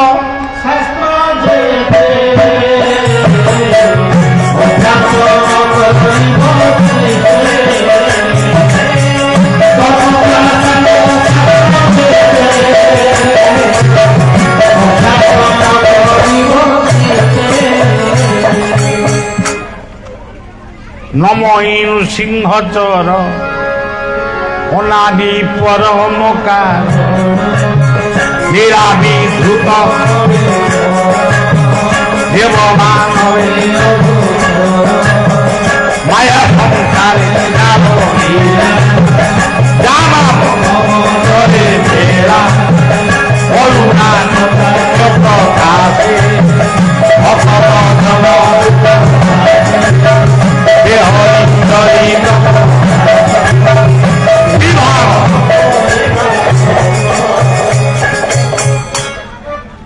C: नमयु सिंहचर अनादि परमकार निराविधृत देवमान माया संसार प्रकाशे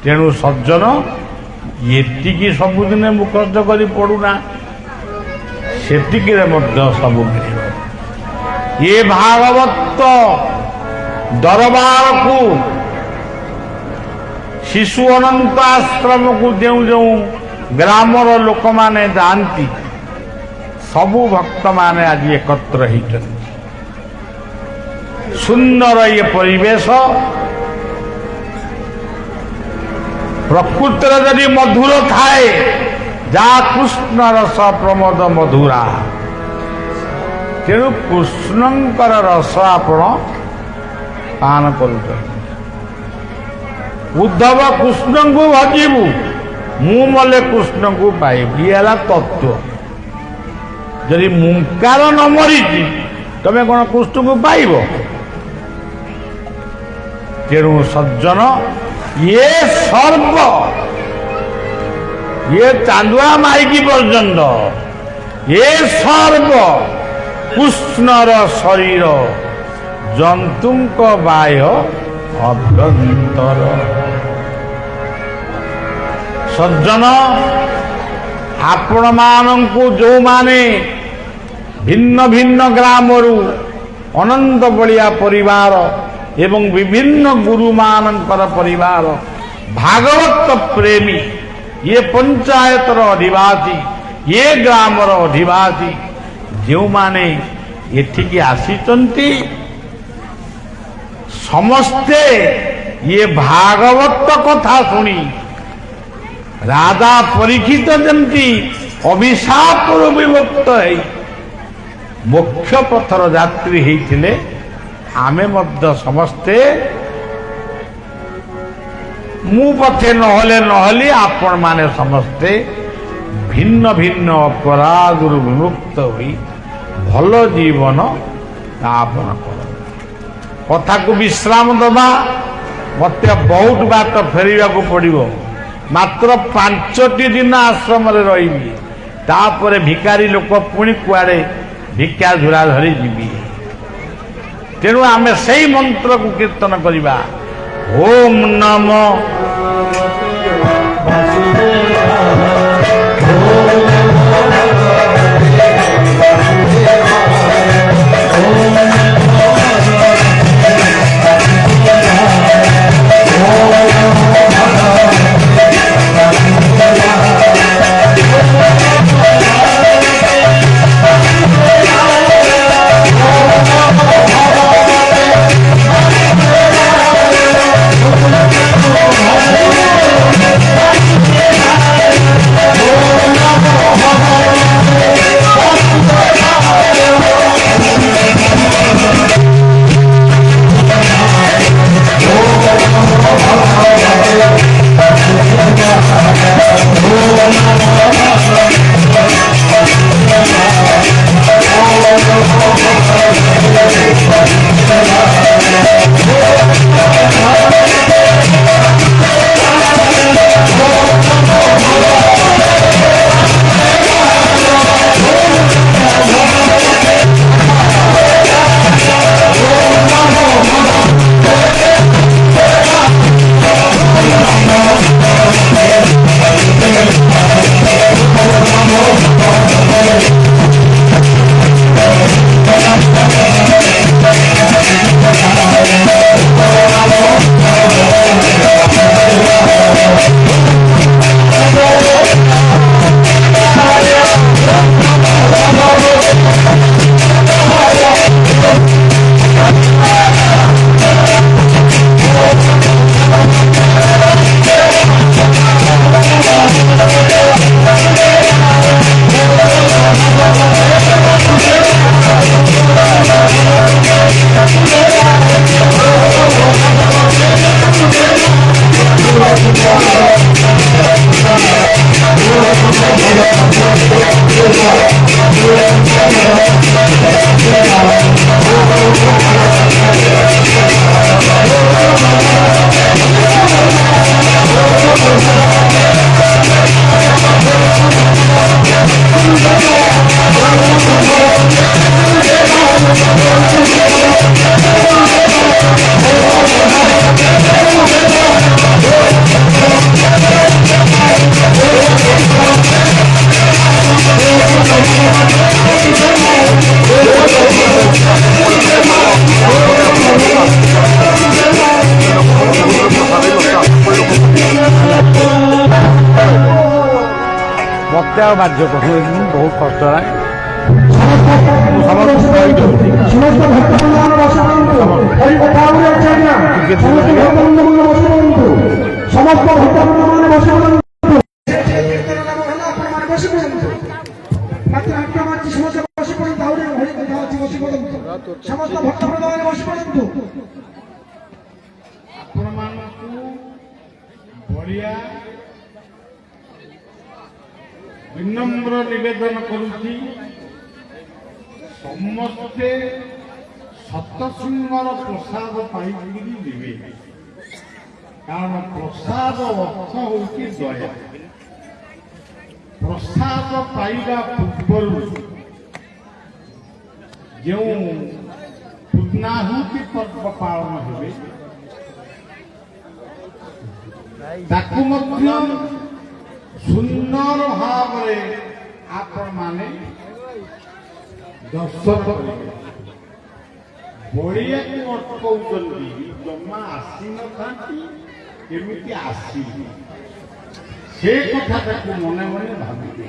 C: तेणु सज्जन ये सबुदिने मुखर्ज कर पड़ूना से सब मिल ये भागवत दरबार को शिशु अनंत आश्रम को जो जो ग्रामर लोक माने जाती सबु भक्त माने आज एकत्र होती सुंदर ये परिवेश प्रकृतिर जदि मधुर थाए जा कृष्ण रस प्रमोद मधुरा तेणु कृष्णंकर रस आपण पान कर उद्धव कृष्ण को भजबू मु मले कृष्ण को पाइबी ये तत्व जदि मुंकार न मरी तमें कौन कृष्ण को पाइब तेणु सज्जन ये सर्व ये चांदुआ माइकी पर्यंत ये सर्व कृष्णर शरीर जंतुंक बाह्य अभ्यंतर सज्जन आपण मानंकु जो माने भिन्न भिन्न ग्रामरु अनंत बलिया परिवार एवं विभिन्न गुरु मानंकर परिवार भागवत प्रेमी ये पंचायतर अधिवासी ये ग्रामर अधिवासी जो माने एठिकी आसीचंती समस्ते ये भागवत कथा शुणी राजा परीक्षित जमती अभिशाप विमुक्त है मोक्ष पथर यात्री होते आमे मध्य समस्ते मु पथे नहले नहली आपण माने समस्ते भिन्न भिन्न अपराध विमुक्त हुई भल जीवन यापन कर कथा को विश्राम दबा मत बहुत बात फेरिया को पड़ो मात्र 5 दिन आश्रम रही तापर भिकारी लोक पुणी कुआड़े भिक्षा झुरा धरी जीवी तेणु आम से मंत्र को कीर्तन करवा ओम नमो Oh ଆଉ ବାଧ୍ୟ କରୁନି, ବହୁତ କଷ୍ଟ ଲାଗେ।
B: ସମସ୍ତ ଭକ୍ତବୃନ୍ଦମାନେ ବସି ପଡ଼ନ୍ତୁ। ହରି କଥା ଆହୁରି ଅଛି ଆଜ୍ଞା। ସମସ୍ତ ଭକ୍ତବୃନ୍ଦମାନେ ବସି ପଡ଼ନ୍ତୁ। ସମସ୍ତ ଭକ୍ତବୃନ୍ଦମାନେ ବସି ପଡ଼ନ୍ତୁ।
A: କୀର୍ତ୍ତନ ନାମ ହେଲା ଆପଣମାନେ ବସି ପଡ଼ନ୍ତୁ। ମାତ୍ର ଆଜ୍ଞା ମାଛି ସମସ୍ତେ ବସି ପଡ଼ନ୍ତୁ। ଆହୁରି ହରି କଥା ଅଛି, ବସି ପଡ଼ନ୍ତୁ। ସମସ୍ତ ଭକ୍ତବୃନ୍ଦମାନେ ବସି ପଡ଼ନ୍ତୁ।
C: ଆପଣମାନଙ୍କୁ ବଳିଆ ବିନମ୍ର ନିବେଦନ କରୁଛି, ସମସ୍ତେ ସତସିଂହର ପ୍ରସାଦ ପାଇକିରି ଯିବେ। କାରଣ ପ୍ରସାଦ ଅର୍ଥ ହେଉଛି ଦୟା। ପ୍ରସାଦ ପାଇବା ପୂର୍ବରୁ ଯେଉଁ ପୂର୍ଣ୍ଣାହୁତି ପର୍ବ ପାଳନ ହେବେ ତାକୁ ମଧ୍ୟ ସୁନ୍ଦର ଭାବରେ ଆପଣମାନେ ଦର୍ଶନ କରିବେ। ବଳିଆକୁ ଅଟକାଉଛନ୍ତି, ଜମା ଆସିନଥାନ୍ତି, କେମିତି ଆସିବେ ସେ କଥାଟାକୁ ମନେ ମନେ ଭାବିବେ।